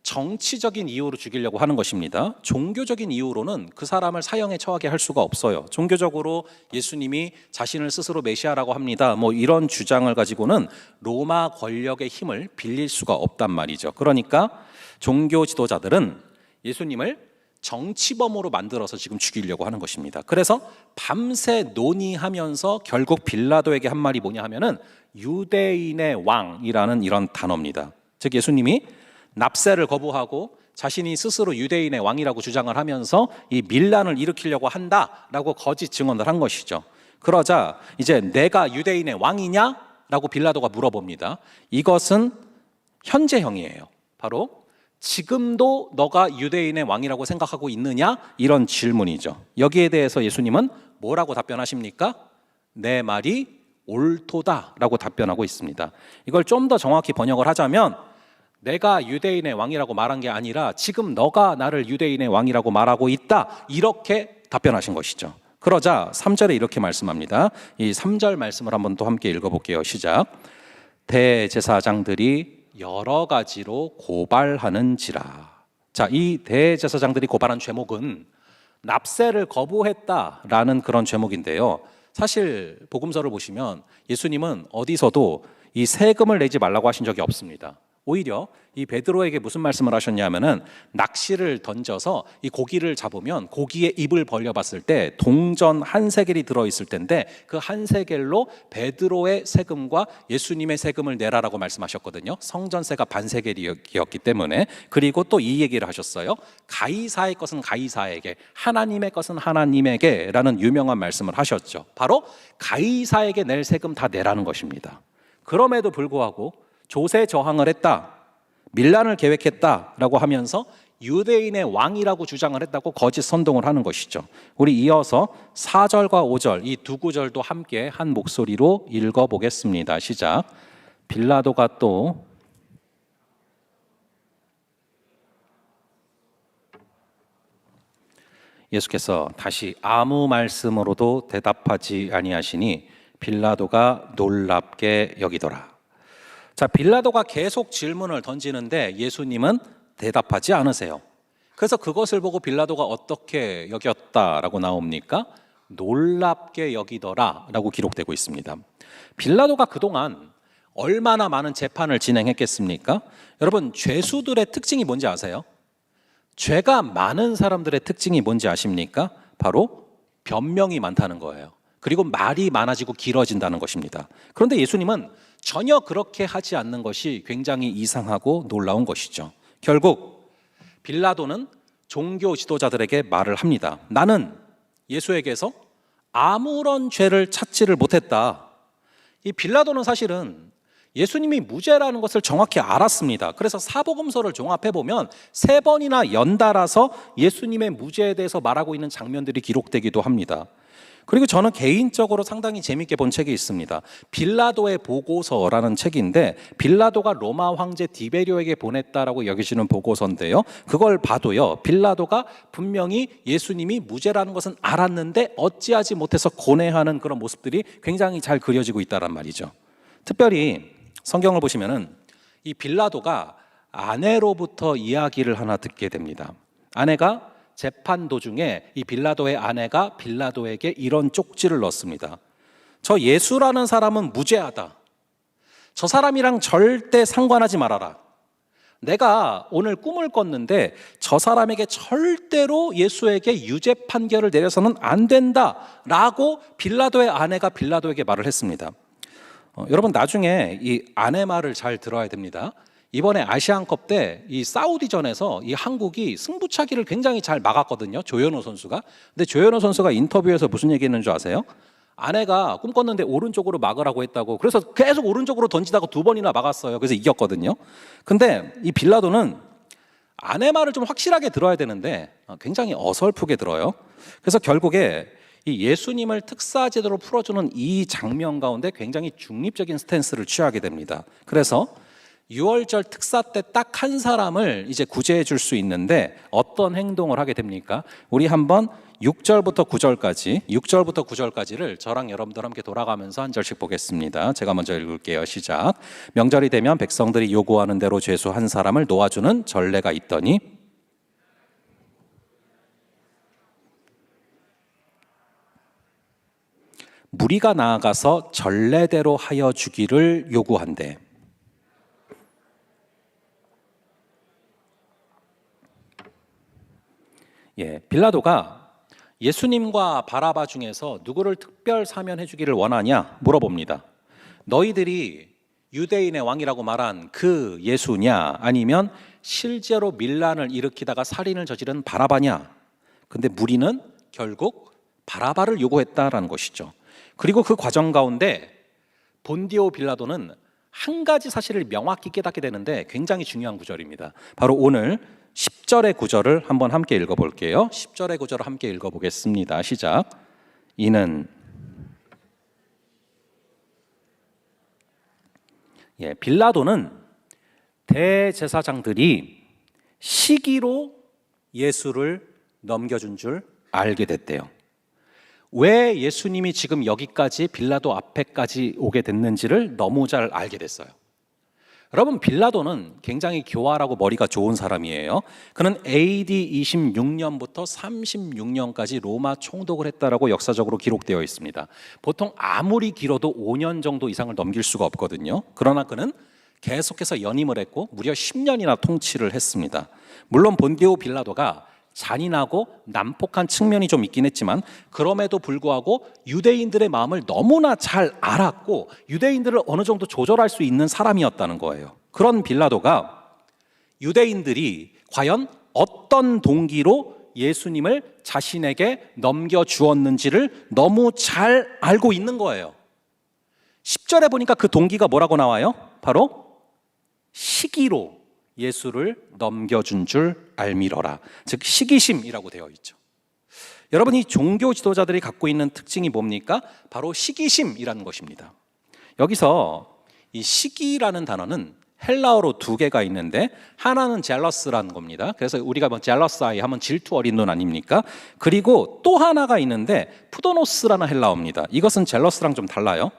정치적인 이유로 죽이려고 하는 것입니다. 종교적인 이유로는 그 사람을 사형에 처하게 할 수가 없어요. 종교적으로 예수님이 자신을 스스로 메시아라고 합니다. 뭐 이런 주장을 가지고는 로마 권력의 힘을 빌릴 수가 없단 말이죠. 그러니까 종교 지도자들은 예수님을 정치범으로 만들어서 지금 죽이려고 하는 것입니다. 그래서 밤새 논의하면서 결국 빌라도에게 한 말이 뭐냐 하면은 유대인의 왕이라는 이런 단어입니다. 즉 예수님이 납세를 거부하고 자신이 스스로 유대인의 왕이라고 주장을 하면서 이 밀란을 일으키려고 한다라고 거짓 증언을 한 것이죠. 그러자 이제 내가 유대인의 왕이냐라고 빌라도가 물어봅니다. 이것은 현재형이에요. 바로 지금도 너가 유대인의 왕이라고 생각하고 있느냐? 이런 질문이죠. 여기에 대해서 예수님은 뭐라고 답변하십니까? 내 말이 옳도다라고 답변하고 있습니다. 이걸 좀 더 정확히 번역을 하자면 내가 유대인의 왕이라고 말한 게 아니라 지금 너가 나를 유대인의 왕이라고 말하고 있다, 이렇게 답변하신 것이죠. 그러자 3절에 이렇게 말씀합니다. 이 3절 말씀을 한번 또 함께 읽어볼게요. 시작. 대제사장들이 여러 가지로 고발하는지라. 자, 이 대제사장들이 고발한 제목은 납세를 거부했다라는 그런 제목인데요. 사실 복음서를 보시면 예수님은 어디서도 이 세금을 내지 말라고 하신 적이 없습니다. 오히려 이 베드로에게 무슨 말씀을 하셨냐면은 낚시를 던져서 이 고기를 잡으면 고기의 입을 벌려봤을 때 동전 한 세겔이 들어있을 텐데 그 한 세겔로 베드로의 세금과 예수님의 세금을 내라라고 말씀하셨거든요. 성전세가 반 세겔이었기 때문에. 그리고 또 이 얘기를 하셨어요. 가이사의 것은 가이사에게, 하나님의 것은 하나님에게 라는 유명한 말씀을 하셨죠. 바로 가이사에게 낼 세금 다 내라는 것입니다. 그럼에도 불구하고 조세 저항을 했다, 밀란을 계획했다라고 하면서 유대인의 왕이라고 주장을 했다고 거짓 선동을 하는 것이죠. 우리 이어서 4절과 5절 이 두 구절도 함께 한 목소리로 읽어보겠습니다. 시작. 빌라도가 또 예수께서 다시 아무 말씀으로도 대답하지 아니하시니 빌라도가 놀랍게 여기더라. 자, 빌라도가 계속 질문을 던지는데 예수님은 대답하지 않으세요. 그래서 그것을 보고 빌라도가 어떻게 여겼다라고 나옵니까? 놀랍게 여기더라라고 기록되고 있습니다. 빌라도가 그동안 얼마나 많은 재판을 진행했겠습니까? 여러분, 죄수들의 특징이 뭔지 아세요? 죄가 많은 사람들의 특징이 뭔지 아십니까? 바로 변명이 많다는 거예요. 그리고 말이 많아지고 길어진다는 것입니다. 그런데 예수님은 전혀 그렇게 하지 않는 것이 굉장히 이상하고 놀라운 것이죠. 결국 빌라도는 종교 지도자들에게 말을 합니다. 나는 예수에게서 아무런 죄를 찾지를 못했다. 이 빌라도는 사실은 예수님이 무죄라는 것을 정확히 알았습니다. 그래서 사복음서를 종합해보면 3번이나 연달아서 예수님의 무죄에 대해서 말하고 있는 장면들이 기록되기도 합니다. 그리고 저는 개인적으로 상당히 재밌게 본 책이 있습니다. 빌라도의 보고서라는 책인데 빌라도가 로마 황제 디베리오에게 보냈다라고 여기시는 보고서인데요. 그걸 봐도요, 빌라도가 분명히 예수님이 무죄라는 것은 알았는데 어찌하지 못해서 고뇌하는 그런 모습들이 굉장히 잘 그려지고 있다란 말이죠. 특별히 성경을 보시면은 이 빌라도가 아내로부터 이야기를 하나 듣게 됩니다. 아내가 재판 도중에 이 빌라도의 아내가 빌라도에게 이런 쪽지를 넣습니다. 저 예수라는 사람은 무죄하다. 저 사람이랑 절대 상관하지 말아라. 내가 오늘 꿈을 꿨는데 저 사람에게 절대로 예수에게 유죄 판결을 내려서는 안 된다라고 빌라도의 아내가 빌라도에게 말을 했습니다. 여러분, 나중에 이 아내 말을 잘 들어야 됩니다. 이번에 아시안컵 때 이 사우디전에서 이 한국이 승부차기를 굉장히 잘 막았거든요. 조현우 선수가. 근데 조현우 선수가 인터뷰에서 무슨 얘기했는 줄 아세요? 아내가 꿈꿨는데 오른쪽으로 막으라고 했다고. 그래서 계속 오른쪽으로 던지다가 2번이나 막았어요. 그래서 이겼거든요. 근데 이 빌라도는 아내 말을 좀 확실하게 들어야 되는데 굉장히 어설프게 들어요. 그래서 결국에 이 예수님을 특사제도로 풀어주는 이 장면 가운데 굉장히 중립적인 스탠스를 취하게 됩니다. 그래서 6월절 특사 때 딱 한 사람을 이제 구제해 줄 수 있는데 어떤 행동을 하게 됩니까? 우리 한번 6절부터 9절까지를 저랑 여러분들 함께 돌아가면서 한 절씩 보겠습니다. 제가 먼저 읽을게요. 시작. 명절이 되면 백성들이 요구하는 대로 죄수 한 사람을 놓아주는 전례가 있더니 무리가 나아가서 전례대로 하여 주기를 요구한대. 빌라도가 예수님과 바라바 중에서 누구를 특별 사면해 주기를 원하냐 물어봅니다. 너희들이 유대인의 왕이라고 말한 그 예수냐, 아니면 실제로 밀란을 일으키다가 살인을 저지른 바라바냐? 근데 무리는 결국 바라바를 요구했다라는 것이죠. 그리고 그 과정 가운데 본디오 빌라도는 한 가지 사실을 명확히 깨닫게 되는데 굉장히 중요한 구절입니다. 바로 오늘 10절의 구절을 한번 함께 읽어볼게요. 10절의 구절을 함께 읽어보겠습니다. 시작. 이는 빌라도는 대제사장들이 시기로 예수를 넘겨준 줄 알게 됐대요. 왜 예수님이 지금 여기까지 빌라도 앞에까지 오게 됐는지를 너무 잘 알게 됐어요. 여러분, 빌라도는 굉장히 교활하고 머리가 좋은 사람이에요. 그는 AD 26년부터 36년까지 로마 총독을 했다라고 역사적으로 기록되어 있습니다. 보통 아무리 길어도 5년 정도 이상을 넘길 수가 없거든요. 그러나 그는 계속해서 연임을 했고 무려 10년이나 통치를 했습니다. 물론 본디오 빌라도가 잔인하고 난폭한 측면이 좀 있긴 했지만 그럼에도 불구하고 유대인들의 마음을 너무나 잘 알았고 유대인들을 어느 정도 조절할 수 있는 사람이었다는 거예요. 그런 빌라도가 유대인들이 과연 어떤 동기로 예수님을 자신에게 넘겨주었는지를 너무 잘 알고 있는 거예요. 10절에 보니까 그 동기가 뭐라고 나와요? 바로 시기로 예수를 넘겨준 줄 알미러라. 즉 시기심이라고 되어 있죠. 여러분, 이 종교 지도자들이 갖고 있는 특징이 뭡니까? 바로 시기심이라는 것입니다. 여기서 이 시기라는 단어는 헬라어로 두 개가 있는데 하나는 젤러스라는 겁니다. 그래서 우리가 뭐 젤러스 아이 하면 질투 어린 눈 아닙니까? 그리고 또 하나가 있는데 푸도노스라는 헬라어입니다. 이것은 젤러스랑 좀 달라요.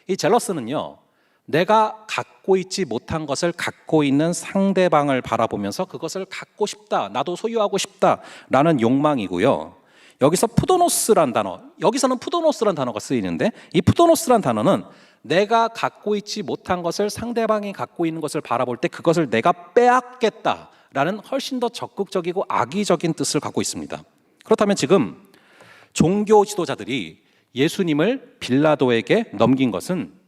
이 젤러스는요, 내가 갖고 있지 못한 것을 갖고 있는 상대방을 바라보면서 그것을 갖고 싶다, 나도 소유하고 싶다라는 욕망이고요. 여기서 푸도노스란 단어, 여기서는 푸도노스란 단어가 쓰이는데 이 푸도노스란 단어는 내가 갖고 있지 못한 것을 상대방이 갖고 있는 것을 바라볼 때 그것을 내가 빼앗겠다라는 훨씬 더 적극적이고 악의적인 뜻을 갖고 있습니다. 그렇다면 지금 종교 지도자들이 예수님을 빌라도에게 넘긴 것은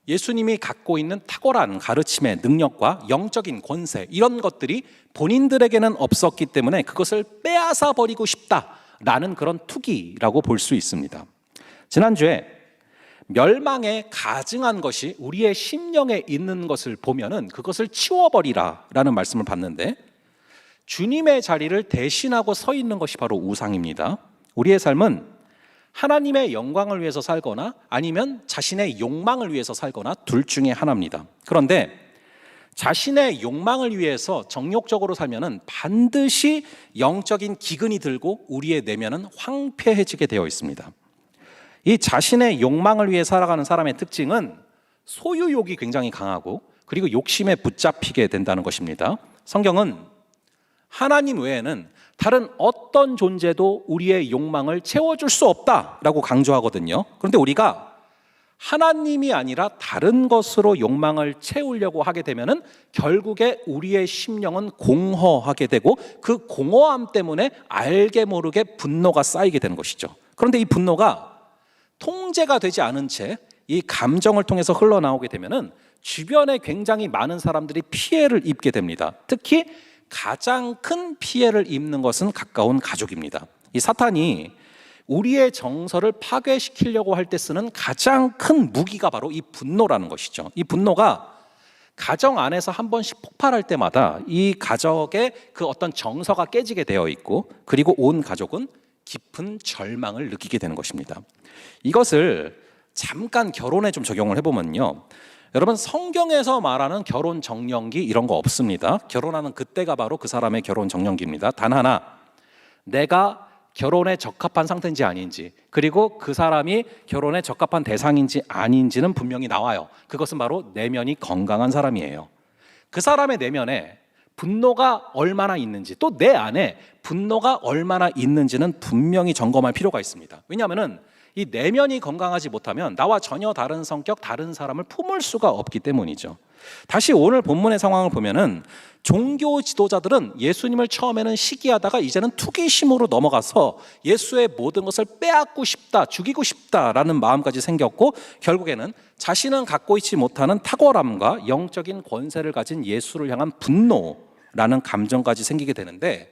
예수님이 갖고 있는 탁월한 가르침의 능력과 영적인 권세, 이런 것들이 본인들에게는 없었기 때문에 그것을 빼앗아 버리고 싶다라는 그런 투기라고 볼 수 있습니다. 지난주에 멸망에 가증한 것이 우리의 심령에 있는 것을 보면은 그것을 치워버리라라는 말씀을 봤는데, 주님의 자리를 대신하고 서 있는 것이 바로 우상입니다. 우리의 삶은 하나님의 영광을 위해서 살거나 아니면 자신의 욕망을 위해서 살거나 둘 중에 하나입니다. 그런데 자신의 욕망을 위해서 정욕적으로 살면은 반드시 영적인 기근이 들고 우리의 내면은 황폐해지게 되어 있습니다. 이 자신의 욕망을 위해 살아가는 사람의 특징은 소유욕이 굉장히 강하고 그리고 욕심에 붙잡히게 된다는 것입니다. 성경은 하나님 외에는 다른 어떤 존재도 우리의 욕망을 채워줄 수 없다라고 강조하거든요. 그런데 우리가 하나님이 아니라 다른 것으로 욕망을 채우려고 하게 되면은 결국에 우리의 심령은 공허하게 되고 그 공허함 때문에 알게 모르게 분노가 쌓이게 되는 것이죠. 그런데 이 분노가 통제가 되지 않은 채 이 감정을 통해서 흘러나오게 되면은 주변에 굉장히 많은 사람들이 피해를 입게 됩니다. 특히 가장 큰 피해를 입는 것은 가까운 가족입니다. 이 사탄이 우리의 정서를 파괴시키려고 할 때 쓰는 가장 큰 무기가 바로 이 분노라는 것이죠. 이 분노가 가정 안에서 한 번씩 폭발할 때마다 이 가족의 그 어떤 정서가 깨지게 되어 있고 그리고 온 가족은 깊은 절망을 느끼게 되는 것입니다. 이것을 잠깐 결혼에 좀 적용을 해보면요, 여러분, 성경에서 말하는 결혼 정년기 이런 거 없습니다. 결혼하는 그때가 바로 그 사람의 결혼 정년기입니다. 단 하나, 내가 결혼에 적합한 상태인지 아닌지, 그리고 그 사람이 결혼에 적합한 대상인지 아닌지는 분명히 나와요. 그것은 바로 내면이 건강한 사람이에요. 그 사람의 내면에 분노가 얼마나 있는지, 또 내 안에 분노가 얼마나 있는지는 분명히 점검할 필요가 있습니다. 왜냐하면 이 내면이 건강하지 못하면 나와 전혀 다른 성격, 다른 사람을 품을 수가 없기 때문이죠. 다시 오늘 본문의 상황을 보면은 종교 지도자들은 예수님을 처음에는 시기하다가 이제는 투기심으로 넘어가서 예수의 모든 것을 빼앗고 싶다, 죽이고 싶다라는 마음까지 생겼고 결국에는 자신은 갖고 있지 못하는 탁월함과 영적인 권세를 가진 예수를 향한 분노라는 감정까지 생기게 되는데,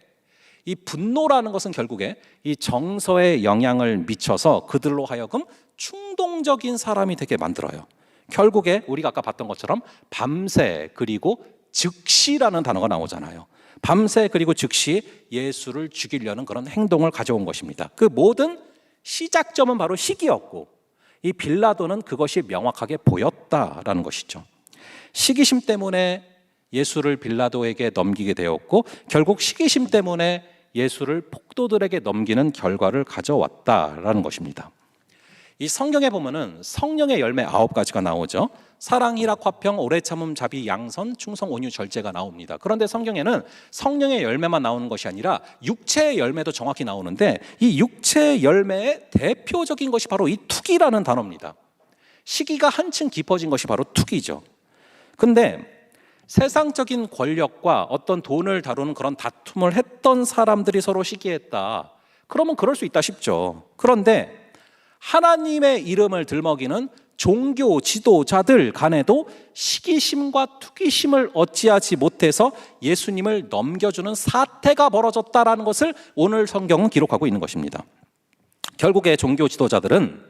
이 분노라는 것은 결국에 이 정서에 영향을 미쳐서 그들로 하여금 충동적인 사람이 되게 만들어요. 결국에 우리가 아까 봤던 것처럼 밤새 그리고 즉시라는 단어가 나오잖아요. 밤새 그리고 즉시 예수를 죽이려는 그런 행동을 가져온 것입니다. 그 모든 시작점은 바로 시기였고 이 빌라도는 그것이 명확하게 보였다라는 것이죠. 시기심 때문에 예수를 빌라도에게 넘기게 되었고 결국 시기심 때문에 예수를 폭도들에게 넘기는 결과를 가져왔다라는 것입니다. 이 성경에 보면은 성령의 열매 9가지가 나오죠. 사랑, 희락, 화평, 오래 참음, 자비, 양선, 충성, 온유, 절제가 나옵니다. 그런데 성경에는 성령의 열매만 나오는 것이 아니라 육체의 열매도 정확히 나오는데, 이 육체의 열매의 대표적인 것이 바로 이 투기라는 단어입니다. 시기가 한층 깊어진 것이 바로 투기죠. 근데 세상적인 권력과 어떤 돈을 다루는 그런 다툼을 했던 사람들이 서로 시기했다, 그러면 그럴 수 있다 싶죠. 그런데 하나님의 이름을 들먹이는 종교 지도자들 간에도 시기심과 투기심을 어찌하지 못해서 예수님을 넘겨주는 사태가 벌어졌다라는 것을 오늘 성경은 기록하고 있는 것입니다. 결국에 종교 지도자들은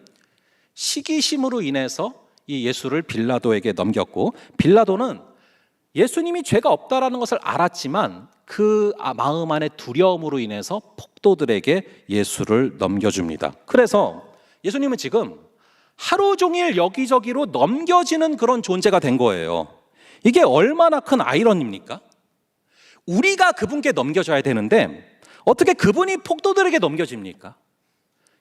시기심으로 인해서 이 예수를 빌라도에게 넘겼고, 빌라도는 예수님이 죄가 없다라는 것을 알았지만 그 마음 안에 두려움으로 인해서 폭도들에게 예수를 넘겨줍니다. 그래서 예수님은 지금 하루 종일 여기저기로 넘겨지는 그런 존재가 된 거예요. 이게 얼마나 큰 아이러니입니까? 우리가 그분께 넘겨줘야 되는데 어떻게 그분이 폭도들에게 넘겨집니까?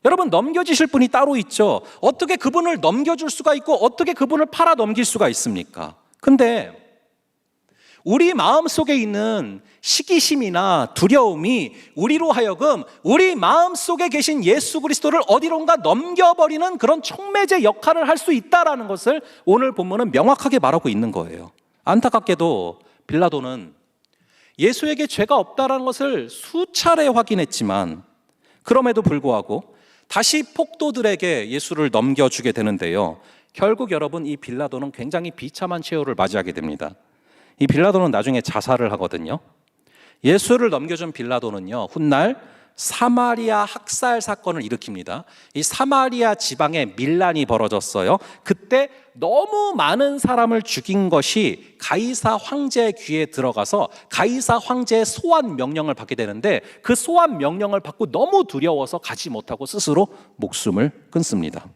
여러분, 넘겨지실 분이 따로 있죠. 어떻게 그분을 넘겨줄 수가 있고 어떻게 그분을 팔아 넘길 수가 있습니까? 근데 우리 마음속에 있는 시기심이나 두려움이 우리로 하여금 우리 마음속에 계신 예수 그리스도를 어디론가 넘겨버리는 그런 촉매제 역할을 할 수 있다는 것을 오늘 본문은 명확하게 말하고 있는 거예요. 안타깝게도 빌라도는 예수에게 죄가 없다는 것을 수차례 확인했지만 그럼에도 불구하고 다시 폭도들에게 예수를 넘겨주게 되는데요. 결국 여러분, 이 빌라도는 굉장히 비참한 최후를 맞이하게 됩니다. 이 빌라도는 나중에 자살을 하거든요. 예수를 넘겨준 빌라도는요, 훗날 사마리아 학살 사건을 일으킵니다. 이 사마리아 지방에 밀란이 벌어졌어요. 그때 너무 많은 사람을 죽인 것이 가이사 황제의 귀에 들어가서 가이사 황제의 소환 명령을 받게 되는데, 그 소환 명령을 받고 너무 두려워서 가지 못하고 스스로 목숨을 끊습니다.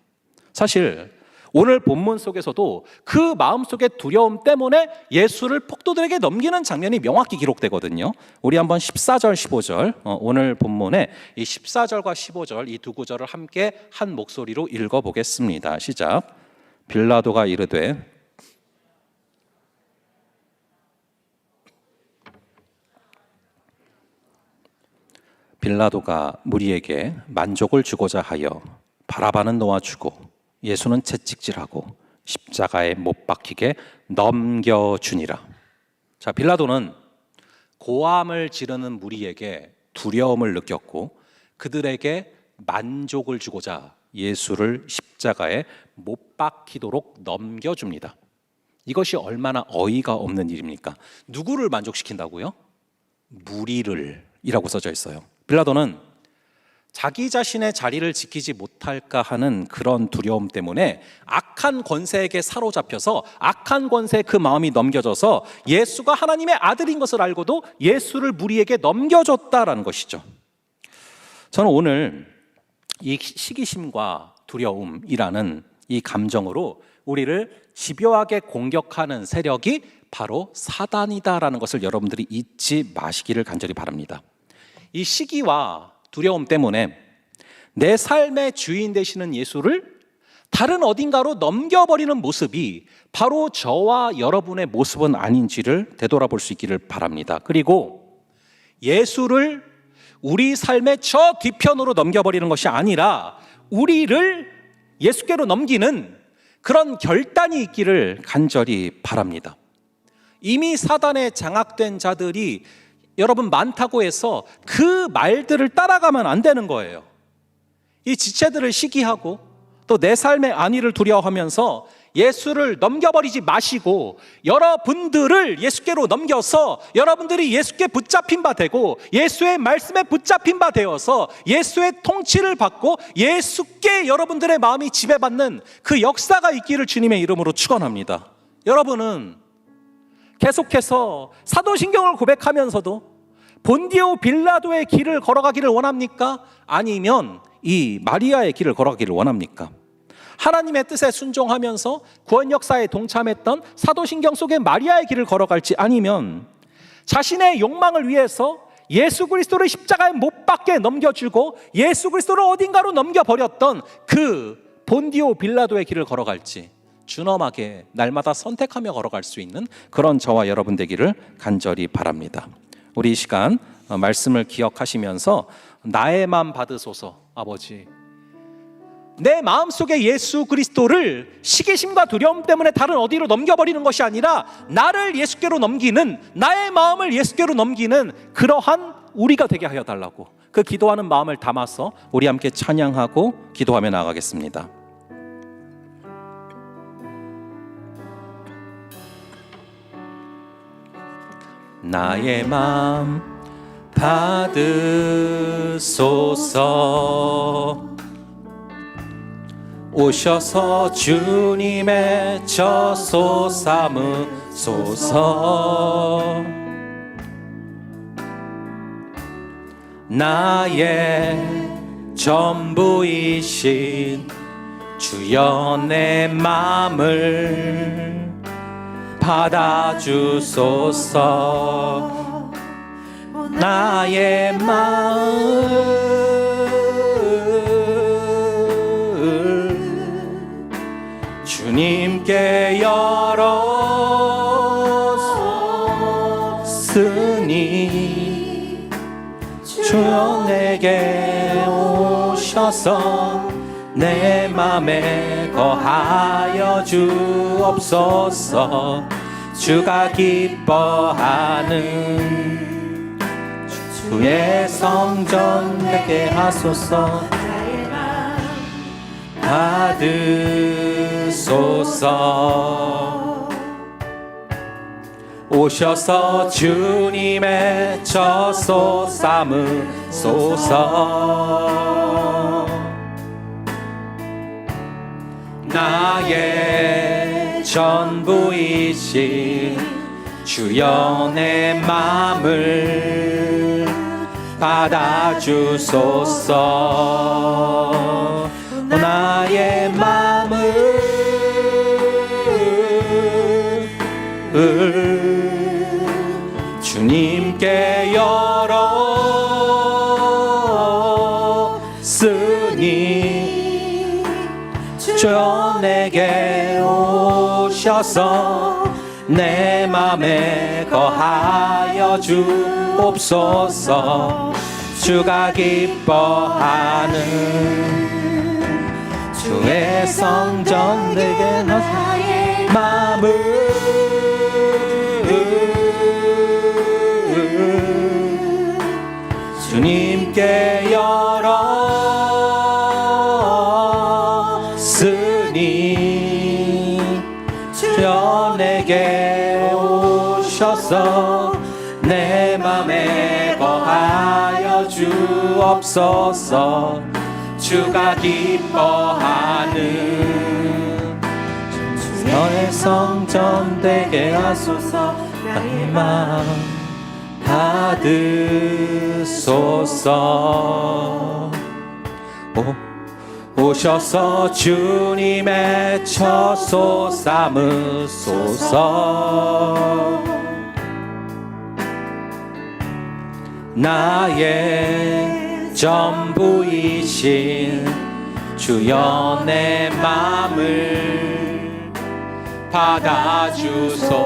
사실 오늘 본문 속에서도 그 마음속의 두려움 때문에 예수를 폭도들에게 넘기는 장면이 명확히 기록되거든요. 우리 한번 14절, 15절, 오늘 본문에 이 14절과 15절 이 두 구절을 함께 한 목소리로 읽어보겠습니다. 시작. 빌라도가 이르되 빌라도가 무리에게 만족을 주고자 하여 바라바는 놓아주고 예수는 채찍질하고 십자가에 못 박히게 넘겨주니라. 자, 빌라도는 고함을 지르는 무리에게 두려움을 느꼈고 그들에게 만족을 주고자 예수를 십자가에 못 박히도록 넘겨줍니다. 이것이 얼마나 어이가 없는 일입니까? 누구를 만족시킨다고요? 무리를 이라고 써져 있어요. 빌라도는 자기 자신의 자리를 지키지 못할까 하는 그런 두려움 때문에 악한 권세에게 사로잡혀서 악한 권세에 그 마음이 넘겨져서 예수가 하나님의 아들인 것을 알고도 예수를 무리에게 넘겨줬다라는 것이죠. 저는 오늘 이 시기심과 두려움이라는 이 감정으로 우리를 집요하게 공격하는 세력이 바로 사단이다라는 것을 여러분들이 잊지 마시기를 간절히 바랍니다. 이 시기와 두려움 때문에 내 삶의 주인 되시는 예수를 다른 어딘가로 넘겨버리는 모습이 바로 저와 여러분의 모습은 아닌지를 되돌아볼 수 있기를 바랍니다. 그리고 예수를 우리 삶의 저 뒤편으로 넘겨버리는 것이 아니라 우리를 예수께로 넘기는 그런 결단이 있기를 간절히 바랍니다. 이미 사단에 장악된 자들이 여러분 많다고 해서 그 말들을 따라가면 안 되는 거예요. 이 지체들을 시기하고 또 내 삶의 안위를 두려워하면서 예수를 넘겨버리지 마시고 여러분들을 예수께로 넘겨서 여러분들이 예수께 붙잡힌 바 되고 예수의 말씀에 붙잡힌 바 되어서 예수의 통치를 받고 예수께 여러분들의 마음이 지배받는 그 역사가 있기를 주님의 이름으로 축원합니다. 여러분은 계속해서 사도신경을 고백하면서도 본디오 빌라도의 길을 걸어가기를 원합니까? 아니면 이 마리아의 길을 걸어가기를 원합니까? 하나님의 뜻에 순종하면서 구원 역사에 동참했던 사도신경 속의 마리아의 길을 걸어갈지, 아니면 자신의 욕망을 위해서 예수 그리스도를 십자가에 못 박게 넘겨주고 예수 그리스도를 어딘가로 넘겨버렸던 그 본디오 빌라도의 길을 걸어갈지 준엄하게 날마다 선택하며 걸어갈 수 있는 그런 저와 여러분 되기를 간절히 바랍니다. 우리 이 시간 말씀을 기억하시면서 나의 맘 받으소서. 아버지, 내 마음속에 예수 그리스도를 시기심과 두려움 때문에 다른 어디로 넘겨버리는 것이 아니라 나를 예수께로 넘기는, 나의 마음을 예수께로 넘기는 그러한 우리가 되게 하여 달라고, 그 기도하는 마음을 담아서 우리 함께 찬양하고 기도하며 나아가겠습니다. 나의 마음 받으소서. 오셔서 주님의 처소 삼으소서. 나의 전부이신 주여 내 마음을 받아주소서. 나의 마음 주님께 열었으니 주여 내게 오셔서 내 맘에 거하여 주옵소서. 주가 기뻐하는 주의 성전 되게 하소서. 받으소서. 오셔서 주님의 처소 삼으소서. 나의 전부이신 주여 내 맘을 받아주소서. 나의 맘을 주님께 열었으니 주여 내게 오셔서 내 맘에 거하여 주옵소서. 주가 기뻐하는 주의 성전 되게 하소서. 마음을 주님께 열었으니 주여 내게 오셔서 내 맘에 거하여 주옵소서. 주가 기뻐하는 너의 성전 되게 하소서. 나의 마음 받으소서. 오셔서 주님의 처소 삼으소서. 나의 전부이신 주여 내 맘을 받아주소서.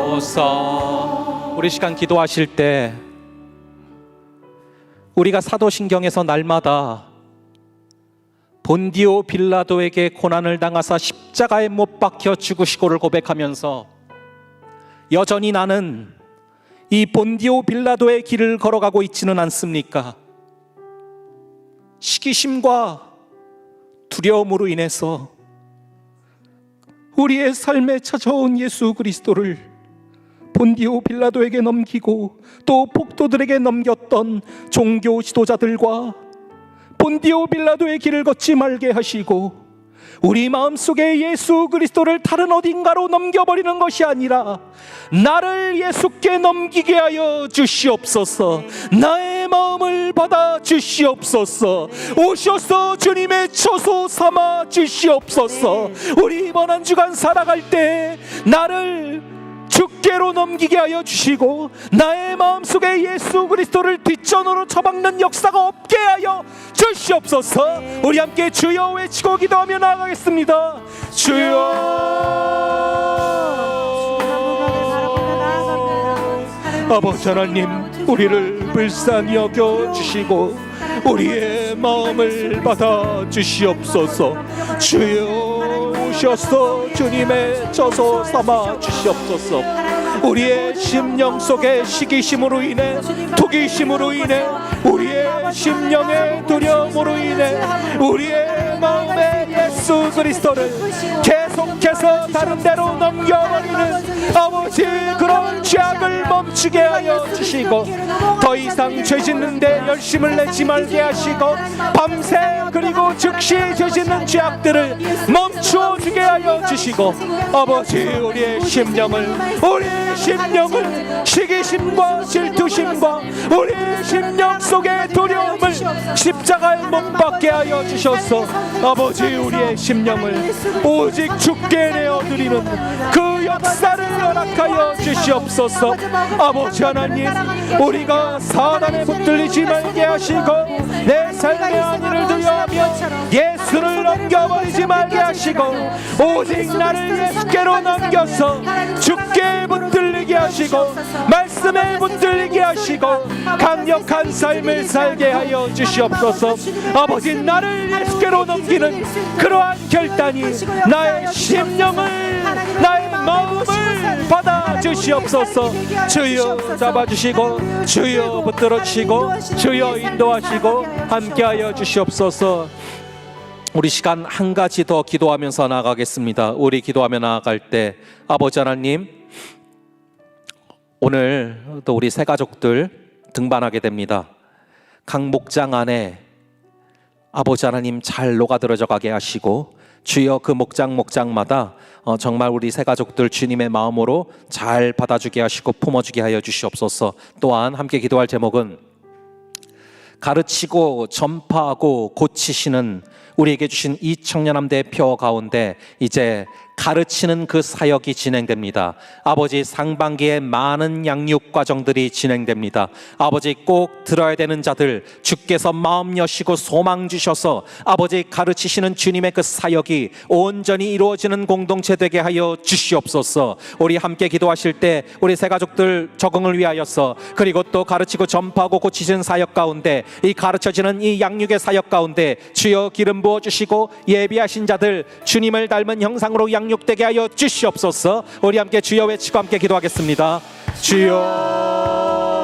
우리 시간 기도하실 때 우리가 사도신경에서 날마다 본디오 빌라도에게 고난을 당하사 십자가에 못 박혀 죽으시고를 고백하면서 여전히 나는 이 본디오 빌라도의 길을 걸어가고 있지는 않습니까? 시기심과 두려움으로 인해서 우리의 삶에 찾아온 예수 그리스도를 본디오 빌라도에게 넘기고 또 폭도들에게 넘겼던 종교 지도자들과 본디오 빌라도의 길을 걷지 말게 하시고 우리 마음속에 예수 그리스도를 다른 어딘가로 넘겨버리는 것이 아니라 나를 예수께 넘기게 하여 주시옵소서. 나의 마음을 받아 주시옵소서. 오셔서 주님의 처소 삼아 주시옵소서. 우리 이번 한 주간 살아갈 때 나를 주께로 넘기게 하여 주시고 나의 마음속에 예수 그리스도를 뒷전으로 처박는 역사가 없게 하여 주시옵소서. 우리 함께 주여 외치고 기도하며 나아가겠습니다. 주여. 아버지 하나님, 우리를 불쌍히 여겨 주시고 우리의 마음을 받아 주시옵소서. 주여 오셔서 주님의 저소 삼아 주시옵소서. 우리의 심령 속에 시기심으로 인해, 투기심으로 인해, 우리의 심령의 두려움으로 인해 우리의 마음에 예수 그리스도를 계속해서 다른 데로 넘겨버리는 아버지 그런 죄악을 멈추게 하여 주시고 더 이상 죄 짓는데 열심을 내지 말게 하시고 밤새 그리고 즉시 죄 짓는 죄악들을 멈추어 주게 하여 주시고 아버지 우리의 심령을 시기심과 질투심과 우리의 심령 속의 두려움을 십자가에 못 박게 하여 주셔서 아버지 우리의 심령을 오직 주께 내어드리는 그 역사를 허락하여 주시옵소서. 아버지 하나님, 우리가 사단에 붙들리지 말게 하시고 내 삶의 안위를 두려워하며 예수를 넘겨버리지 말게 하시고 오직 나를 예수께로 넘겨서 주께 붙들리게 하시고 말씀에 붙들리게 하시고 강력한 삶을 살게 하여 주시옵소서. 아버지, 나를 예수께로 넘기는 그러한 결단이 나의 심령을, 나의 마음을 받아 주시옵소서. 주여 잡아주시고 주여 붙들어 주시고 주여 인도하시고 함께하여 주시옵소서. 우리 시간 한 가지 더 기도하면서 나아가겠습니다. 우리 기도하며 나아갈 때 아버지 하나님, 오늘 또 우리 새 가족들 등반하게 됩니다. 각 목장 안에 아버지 하나님 잘 녹아들어져 가게 하시고 주여 그 목장마다 정말 우리 새 가족들 주님의 마음으로 잘 받아주게 하시고 품어주게 하여 주시옵소서. 또한 함께 기도할 제목은 가르치고 전파하고 고치시는 우리에게 주신 이 청년함 대표 가운데 이제 가르치는 그 사역이 진행됩니다. 아버지, 상반기에 많은 양육 과정들이 진행됩니다. 아버지, 꼭 들어야 되는 자들 주께서 마음 여시고 소망 주셔서 아버지 가르치시는 주님의 그 사역이 온전히 이루어지는 공동체 되게 하여 주시옵소서. 우리 함께 기도하실 때 우리 새 가족들 적응을 위하여서 그리고 또 가르치고 전파하고 고치시는 사역 가운데 이 가르쳐지는 이 양육의 사역 가운데 주여 기름 부어주시고 예비하신 자들 주님을 닮은 형상으로 양육되게 하여 주시옵소서. 우리 함께 주여 외치고 함께 기도하겠습니다. 주여.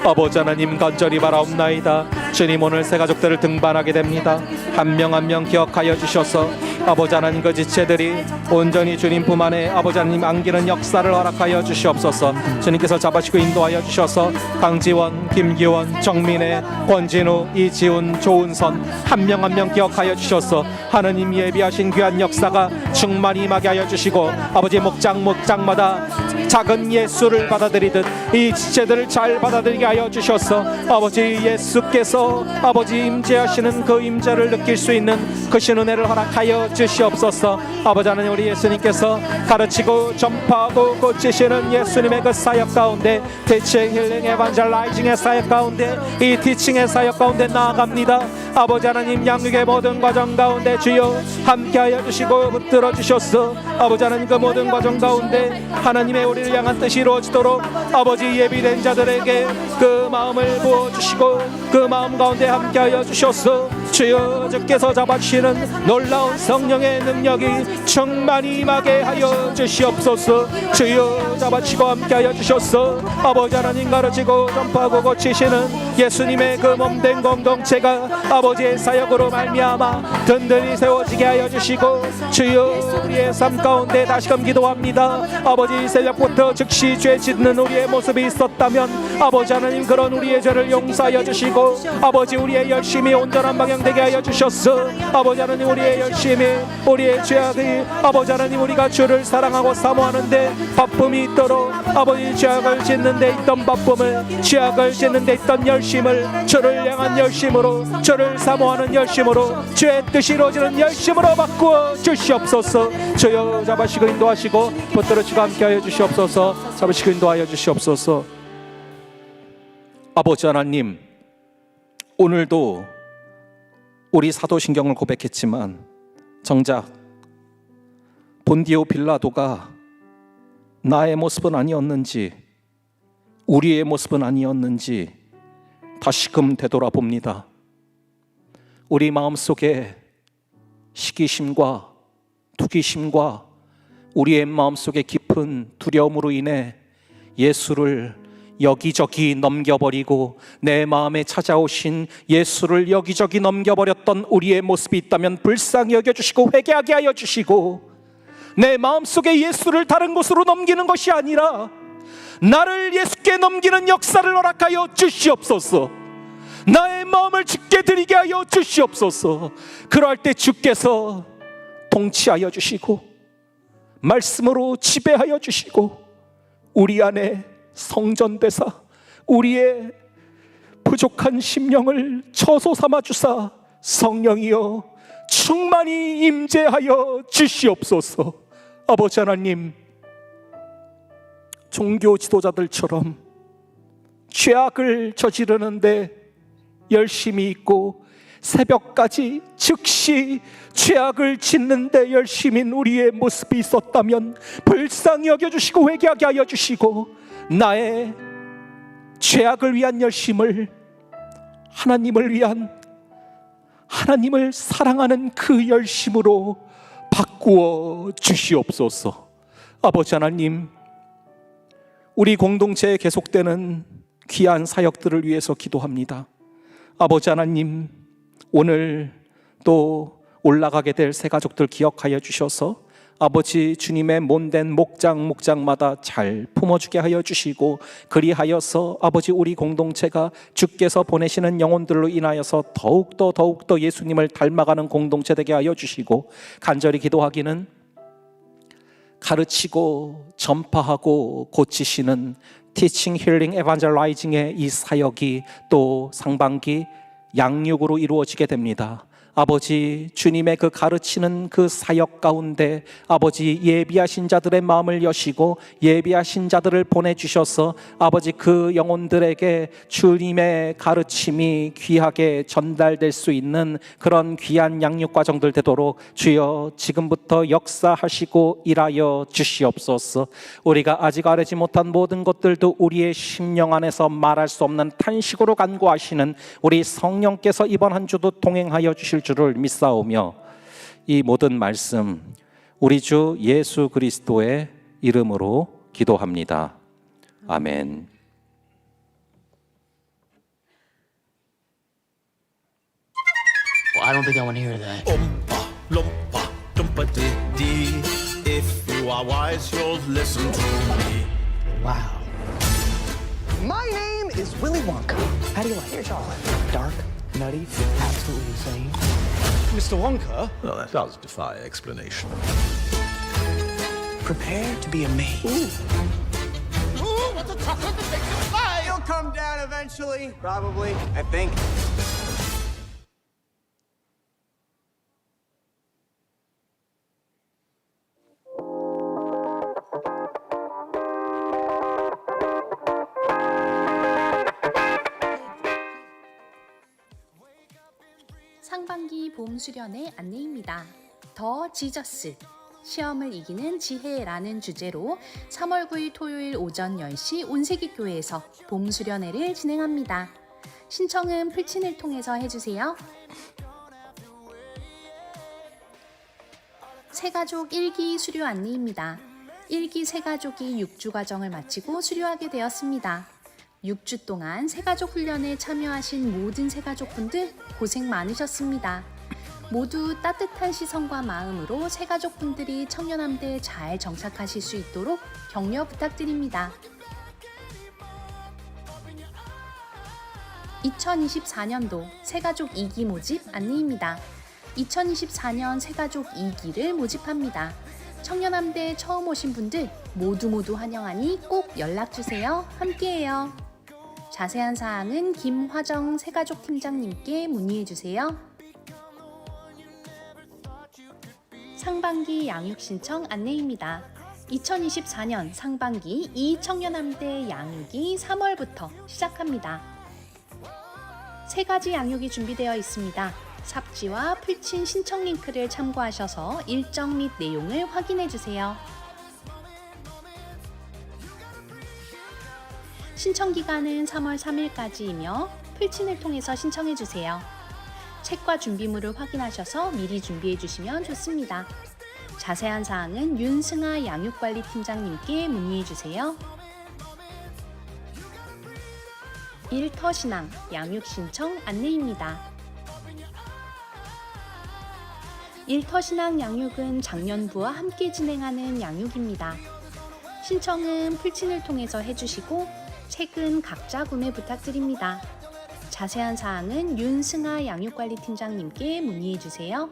아버지 하나님, 간절히 바라옵나이다. 주님, 오늘 새 가족들을 등반하게 됩니다. 한 명 한 명 기억하여 주셔서 아버지 하나님 그 지체들이 온전히 주님 품 안에 아버지 하나님 안기는 역사를 허락하여 주시옵소서. 주님께서 잡아주시고 인도하여 주셔서 강지원, 김기원, 정민혜, 권진우, 이지훈, 조은선 한 명 한 명 기억하여 주셔서 하나님 예비하신 귀한 역사가 충만히 임하게 하여 주시고 아버지 목장마다 작은 예수를 받아들이듯 이 지체들을 잘 받아들이게 하여 주셔서 아버지 예수께서 아버지 임재하시는 그 임재를 느낄 수 있는 그 신은혜를 허락하여 주시옵소서. 아버지 하나님, 우리 예수님께서 가르치고 전파하고 고치시는 예수님의 그 사역 가운데 티칭, 힐링, 에반젤라이징의 사역 가운데 이 티칭의 사역 가운데 나아갑니다. 아버지 하나님, 양육의 모든 과정 가운데 주여 함께하여 주시고 붙들어 주셔서 아버지 하나님 그 모든 과정 가운데 하나님의 우리를 향한 뜻이 이루어지도록 아버지 예비된 자들에게 그 마음을 부어주시고 그 마음 가운데 함께하여 주셔서 주여 주께서 잡아주시는 놀라운 성령의 능력이 충만히 임하게 하여 주시옵소서. 주여 잡아주시고 함께하여 주셔서 아버지 하나님 가르치고 전파하고 고치시는 예수님의 그 몸된 공동체가 아버지의 사역으로 말미암아 든든히 세워지게 하여 주시고 주여 우리의 삶 가운데 다시금 기도합니다. 아버지, 새벽부터 즉시 죄 짓는 우리의 모습이 있었다면 아버지 하나님 그런 우리의 죄를 용서하여 주시고 아버지 우리의 열심이 온전한 방향 되게 하여 주셨어. 아버지 하나님, 우리의 열심이 우리의 죄악이 아버지 하나님 우리가 주를 사랑하고 사모하는데 바쁨이 있도록 아버지 죄악을 짓는 데 있던 바쁨을 죄악을 짓는 데 있던 열심 열심을, 주를 향한 열심으로, 주를 사모하는 열심으로, 주의 뜻이 이루어지는 열심으로 바꾸어 주시옵소서. 주여 잡으시고 인도하시고 붙들으시고 함께하여 주시옵소서. 잡으시고 인도하여 주시옵소서. 아버지 하나님, 오늘도 우리 사도신경을 고백했지만 정작 본디오 빌라도가 나의 모습은 아니었는지, 우리의 모습은 아니었는지 다시금 되돌아봅니다. 우리 마음속에 시기심과 투기심과 우리의 마음속에 깊은 두려움으로 인해 예수를 여기저기 넘겨버리고 내 마음에 찾아오신 예수를 여기저기 넘겨버렸던 우리의 모습이 있다면 불쌍히 여겨주시고 회개하게 하여 주시고, 내 마음속에 예수를 다른 곳으로 넘기는 것이 아니라 나를 예수께 넘기는 역사를 허락하여 주시옵소서. 나의 마음을 주께 드리게 하여 주시옵소서. 그럴 때 주께서 통치하여 주시고 말씀으로 지배하여 주시고 우리 안에 성전되사 우리의 부족한 심령을 처소 삼아 주사 성령이여 충만히 임재하여 주시옵소서. 아버지 하나님, 종교 지도자들처럼 죄악을 저지르는데 열심히 있고 새벽까지 즉시 죄악을 짓는데 열심인 우리의 모습이 있었다면 불쌍히 여겨주시고 회개하게 하여 주시고, 나의 죄악을 위한 열심을 하나님을 위한, 하나님을 사랑하는 그 열심으로 바꾸어 주시옵소서. 아버지 하나님, 우리 공동체에 계속되는 귀한 사역들을 위해서 기도합니다. 아버지 하나님, 오늘 또 올라가게 될 새 가족들 기억하여 주셔서 아버지 주님의 몸된 목장마다 잘 품어주게 하여 주시고, 그리하여서 아버지 우리 공동체가 주께서 보내시는 영혼들로 인하여서 더욱더 예수님을 닮아가는 공동체 되게 하여 주시고, 간절히 기도하기는 가르치고 전파하고 고치시는 티칭, 힐링, 에반젤라이징의 이 사역이 또 상반기 양육으로 이루어지게 됩니다. 아버지 주님의 그 가르치는 그 사역 가운데 아버지 예비하신 자들의 마음을 여시고 예비하신 자들을 보내주셔서 아버지 그 영혼들에게 주님의 가르침이 귀하게 전달될 수 있는 그런 귀한 양육 과정들 되도록 주여 지금부터 역사하시고 일하여 주시옵소서. 우리가 아직 알지 못한 모든 것들도 우리의 심령 안에서 말할 수 없는 탄식으로 간구하시는 우리 성령께서 이번 한 주도 동행하여 주실 줄을 믿사오며, 이 모든 말씀 우리 주 예수 그리스도의 이름으로 기도합니다. 아멘. Well, I don't think I want to hear that. Lumpa, dumpa dee. If you are wise, you'll listen to me. Wow. My name is Willy Wonka. How do you like your chocolate? Dark, nutty, absolutely insane. Mr. Wonka? Well, that does defy explanation. Prepare to be amazed. Ooh, what's a chocolate that makes you fly? You'll come down eventually. Probably, I think. 상반기 봄 수련회 안내입니다. 더 지저스, 시험을 이기는 지혜라는 주제로 3월 9일 토요일 오전 10시 온세기교회에서 봄 수련회를 진행합니다. 신청은 풀친을 통해서 해주세요. 새가족 1기 수료 안내입니다. 1기 새가족이 6주 과정을 마치고 수료하게 되었습니다. 6주 동안 새가족 훈련에 참여하신 모든 새가족분들 고생 많으셨습니다. 모두 따뜻한 시선과 마음으로 새가족분들이 청년함대에 잘 정착하실 수 있도록 격려 부탁드립니다. 2024년도 새가족 2기 모집 안내입니다. 2024년 새가족 2기를 모집합니다. 청년함대에 처음 오신 분들 모두 환영하니 꼭 연락주세요. 함께해요. 자세한 사항은 김화정 새가족 팀장님께 문의해 주세요. 상반기 양육 신청 안내입니다. 2024년 상반기 이청년함대 양육이 3월부터 시작합니다. 3가지 양육이 준비되어 있습니다. 삽지와 풀친 신청 링크를 참고하셔서 일정 및 내용을 확인해 주세요. 신청 기간은 3월 3일까지이며 풀친을 통해서 신청해 주세요. 책과 준비물을 확인하셔서 미리 준비해 주시면 좋습니다. 자세한 사항은 윤승아 양육관리팀장님께 문의해 주세요. 일터신앙 양육 신청 안내입니다. 일터신앙 양육은 작년부와 함께 진행하는 양육입니다. 신청은 풀친을 통해서 해주시고 책은 각자 구매 부탁드립니다. 자세한 사항은 윤승아 양육관리팀장님께 문의해 주세요.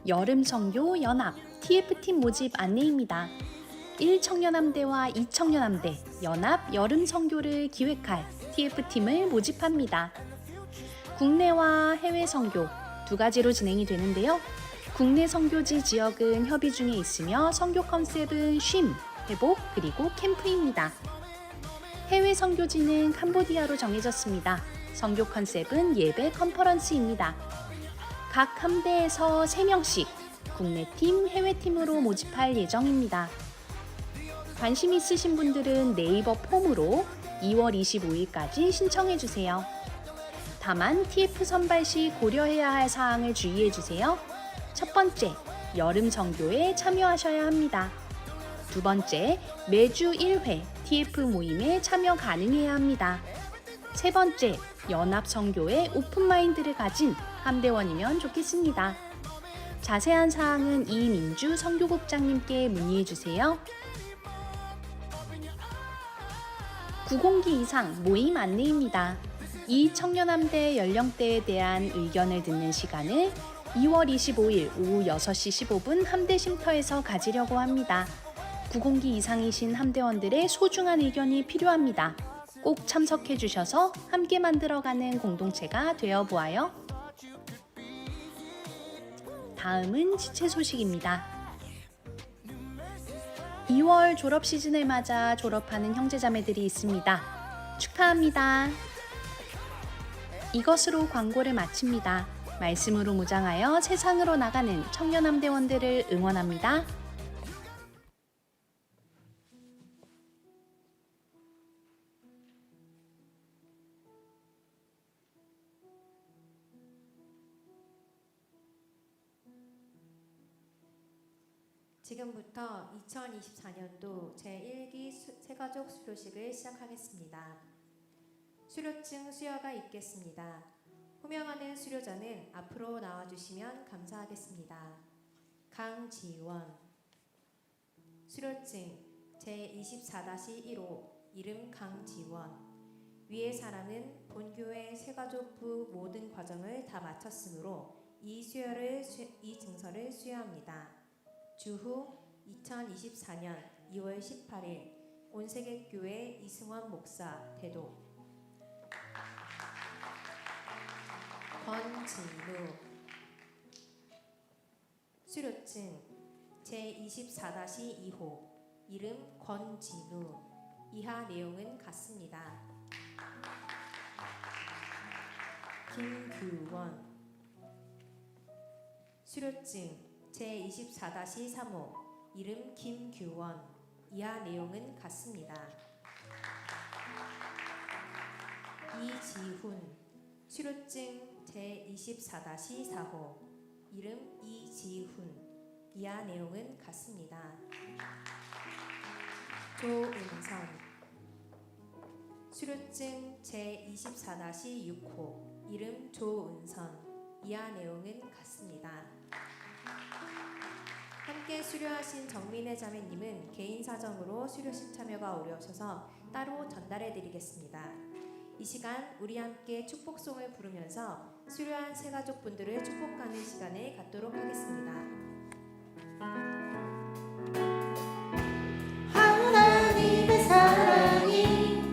여름 성교 연합 TF팀 모집 안내입니다. 1청년함대와 2청년함대 연합 여름 성교를 기획할 TF팀을 모집합니다. 국내와 해외 성교 두 가지로 진행이 되는데요. 국내 선교지 지역은 협의 중에 있으며 선교 컨셉은 쉼, 회복, 그리고 캠프입니다. 해외 선교지는 캄보디아로 정해졌습니다. 선교 컨셉은 예배 컨퍼런스입니다. 각 함대에서 3명씩 국내팀, 해외팀으로 모집할 예정입니다. 관심 있으신 분들은 네이버 폼으로 2월 25일까지 신청해 주세요. 다만 TF 선발 시 고려해야 할 사항을 주의해 주세요. 첫 번째, 여름 선교에 참여하셔야 합니다. 두 번째, 매주 1회 TF 모임에 참여 가능해야 합니다. 세 번째, 연합 선교에 오픈마인드를 가진 함대원이면 좋겠습니다. 자세한 사항은 이민주 선교국장님께 문의해 주세요. 9공기 이상 모임 안내입니다. 이 청년함대 연령대에 대한 의견을 듣는 시간을 2월 25일 오후 6시 15분 함대 쉼터에서 가지려고 합니다. 9공기 이상이신 함대원들의 소중한 의견이 필요합니다. 꼭 참석해 주셔서 함께 만들어가는 공동체가 되어 보아요. 다음은 지체 소식입니다. 2월 졸업 시즌을 맞아 졸업하는 형제자매들이 있습니다. 축하합니다. 이것으로 광고를 마칩니다. 말씀으로 무장하여 세상으로 나가는 청년함대원들을 응원합니다. 지금부터 2024년도 제1기 새가족 수료식을 시작하겠습니다. 수료증 수여가 있겠습니다. 호명하는 수료자는 앞으로 나와주시면 감사하겠습니다. 강지원 수료증 제24-1호 이름 강지원 위의 사람은 본교회 새가족부 모든 과정을 다 마쳤으므로 이 증서를 수여합니다. 주후 2024년 2월 18일 온세계교회 이승원 목사 대도. 권진우 수료증 제24-2호 이름 권진우 이하 내용은 같습니다. 김규원 수료증 제24-3호 이름 김규원 이하 내용은 같습니다. 이지훈 수료증 제24-4호 이름 이지훈 이하 내용은 같습니다. 조은선 수료증 제24-6호 이름 조은선 이하 내용은 같습니다. 함께 수료하신 정민혜 자매님은 개인 사정으로 수료식 참여가 어려우셔서 따로 전달해 드리겠습니다. 이 시간 우리 함께 축복송을 부르면서 수료한 새가족분들을 축복하는 시간을 갖도록 하겠습니다. 하나님의 사랑이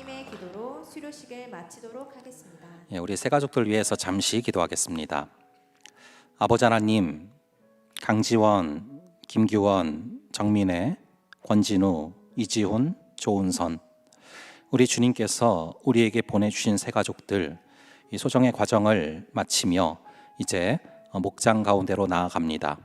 예수님의 기도로 수료식을 마치도록 하겠습니다. 예, 우리 새 가족들 위해서 잠시 기도하겠습니다. 아버지 하나님, 강지원, 김규원, 정민혜, 권진우, 이지훈, 조은선, 우리 주님께서 우리에게 보내주신 새 가족들, 이 소정의 과정을 마치며 이제 목장 가운데로 나아갑니다.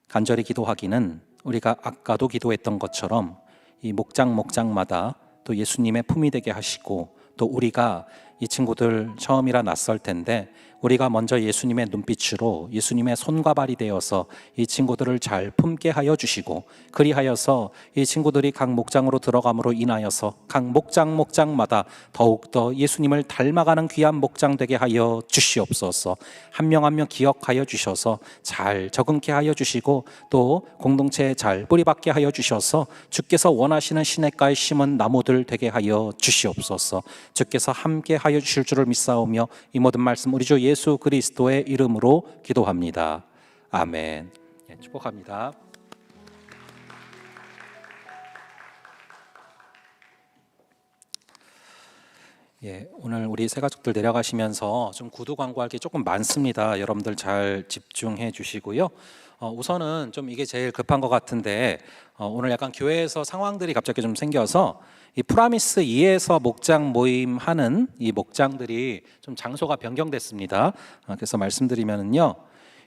간절히 기도하기는 우리가 아까도 기도했던 것처럼 이 목장마다 또 예수님의 품이 되게 하시고, 또 우리가 이 친구들 처음이라 낯설 텐데 우리가 먼저 예수님의 눈빛으로 예수님의 손과 발이 되어서 이 친구들을 잘 품게 하여 주시고, 그리하여서 이 친구들이 각 목장으로 들어감으로 인하여서 각 목장마다 더욱더 예수님을 닮아가는 귀한 목장 되게 하여 주시옵소서. 한 명 한 명 기억하여 주셔서 잘 적응케 하여 주시고, 또 공동체에 잘 뿌리박게 하여 주셔서 주께서 원하시는 시냇가에 심은 나무들 되게 하여 주시옵소서. 주께서 함께 하여 주실 줄을 믿사오며 이 모든 말씀 우리 주 예수 그리스도의 이름으로 기도합니다. 아멘. 예, 축복합니다. 예, 오늘 우리 새 가족들 내려가시면서 좀 구두 광고할 게 조금 많습니다. 여러분들 잘 집중해 주시고요. 우선은 좀 이게 제일 급한 것 같은데, 오늘 약간 교회에서 상황들이 갑자기 좀 생겨서 이 프라미스 2에서 목장 모임 하는 이 목장들이 좀 장소가 변경됐습니다. 그래서 말씀드리면은요,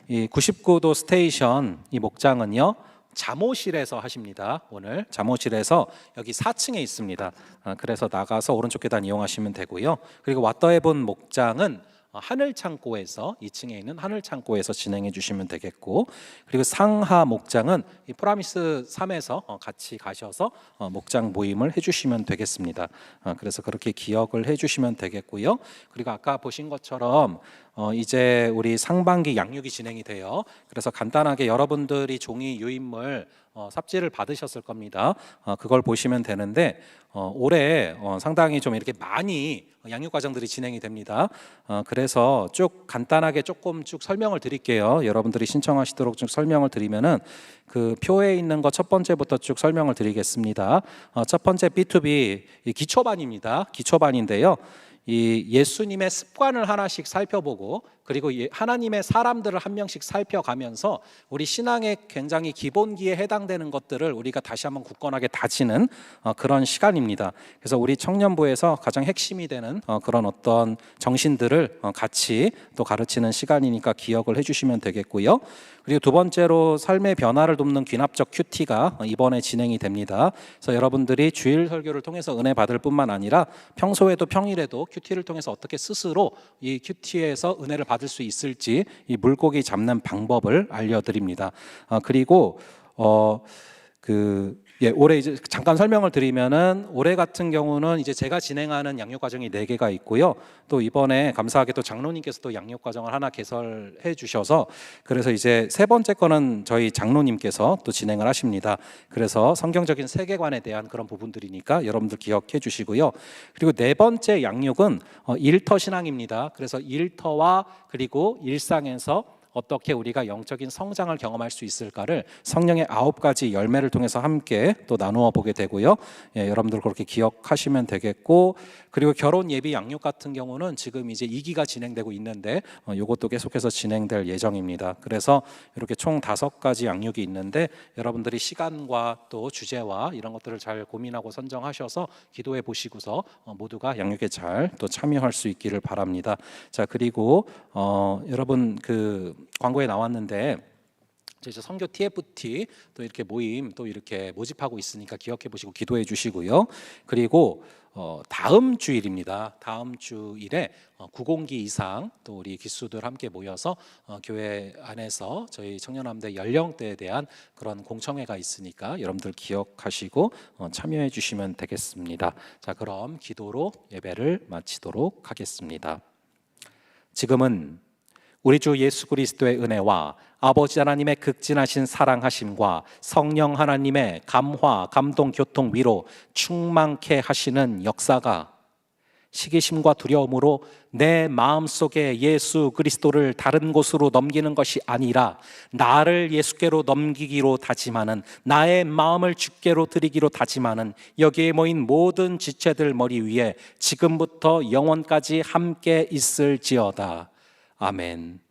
이 99도 스테이션 이 목장은요, 잠옷실에서 하십니다. 오늘 잠옷실에서 여기 4층에 있습니다. 그래서 나가서 오른쪽 계단 이용하시면 되고요. 그리고 왓더헤븐 목장은 하늘창고에서 2층에 있는 하늘창고에서 진행해 주시면 되겠고, 그리고 상하 목장은 이 프라미스 3에서 같이 가셔서 목장 모임을 해주시면 되겠습니다. 그래서 그렇게 기억을 해주시면 되겠고요. 그리고 아까 보신 것처럼 이제 우리 상반기 양육이 진행이 돼요. 그래서 간단하게 여러분들이 종이 유인물 삽질을 받으셨을 겁니다. 그걸 보시면 되는데 올해 상당히 좀 이렇게 많이 양육 과정들이 진행이 됩니다. 그래서 쭉 간단하게 조금 쭉 설명을 드릴게요. 여러분들이 신청하시도록 쭉 설명을 드리면은 그 표에 있는 거 첫 번째부터 쭉 설명을 드리겠습니다. 첫 번째 B2B 기초반입니다. 기초반인데요. 이 예수님의 습관을 하나씩 살펴보고, 그리고 하나님의 사람들을 한 명씩 살펴가면서 우리 신앙의 굉장히 기본기에 해당되는 것들을 우리가 다시 한번 굳건하게 다지는 그런 시간입니다. 그래서 우리 청년부에서 가장 핵심이 되는 그런 어떤 정신들을 같이 또 가르치는 시간이니까 기억을 해주시면 되겠고요. 그리고 두 번째로 삶의 변화를 돕는 귀납적 큐티가 이번에 진행이 됩니다. 그래서 여러분들이 주일 설교를 통해서 은혜 받을 뿐만 아니라 평소에도 평일에도 큐티를 통해서 어떻게 스스로 이 큐티에서 은혜를 받을 수 있을지 이 물고기 잡는 방법을 알려드립니다. 그리고 올해 이제 잠깐 설명을 드리면은 올해 같은 경우는 이제 제가 진행하는 양육 과정이 4개가 있고요. 또 이번에 감사하게 또 장로님께서 또 양육 과정을 하나 개설해 주셔서, 그래서 이제 세 번째 거는 저희 장로님께서 또 진행을 하십니다. 그래서 성경적인 세계관에 대한 그런 부분들이니까 여러분들 기억해 주시고요. 그리고 네 번째 양육은 일터 신앙입니다. 그래서 일터와 그리고 일상에서 어떻게 우리가 영적인 성장을 경험할 수 있을까를 성령의 9가지 열매를 통해서 함께 또 나누어 보게 되고요. 예, 여러분들 그렇게 기억하시면 되겠고, 그리고 결혼 예비 양육 같은 경우는 지금 이제 2기가 진행되고 있는데 이것도 계속해서 진행될 예정입니다. 그래서 이렇게 총 5가지 양육이 있는데 여러분들이 시간과 또 주제와 이런 것들을 잘 고민하고 선정하셔서 기도해 보시고서 모두가 양육에 잘 또 참여할 수 있기를 바랍니다. 자, 그리고 여러분 그 광고에 나왔는데 이제 선교 TFT 또 이렇게 모임 또 이렇게 모집하고 있으니까 기억해 보시고 기도해 주시고요. 그리고 다음 주일입니다. 다음 주일에 9공기 이상 또 우리 기수들 함께 모여서 교회 안에서 저희 청년함대 연령대에 대한 그런 공청회가 있으니까 여러분들 기억하시고 참여해 주시면 되겠습니다. 자, 그럼 기도로 예배를 마치도록 하겠습니다. 지금은 우리 주 예수 그리스도의 은혜와 아버지 하나님의 극진하신 사랑하심과 성령 하나님의 감화, 감동, 교통, 위로 충만케 하시는 역사가 시기심과 두려움으로 내 마음속에 예수 그리스도를 다른 곳으로 넘기는 것이 아니라 나를 예수께로 넘기기로 다짐하는, 나의 마음을 주께로 드리기로 다짐하는 여기에 모인 모든 지체들 머리 위에 지금부터 영원까지 함께 있을지어다. 아멘.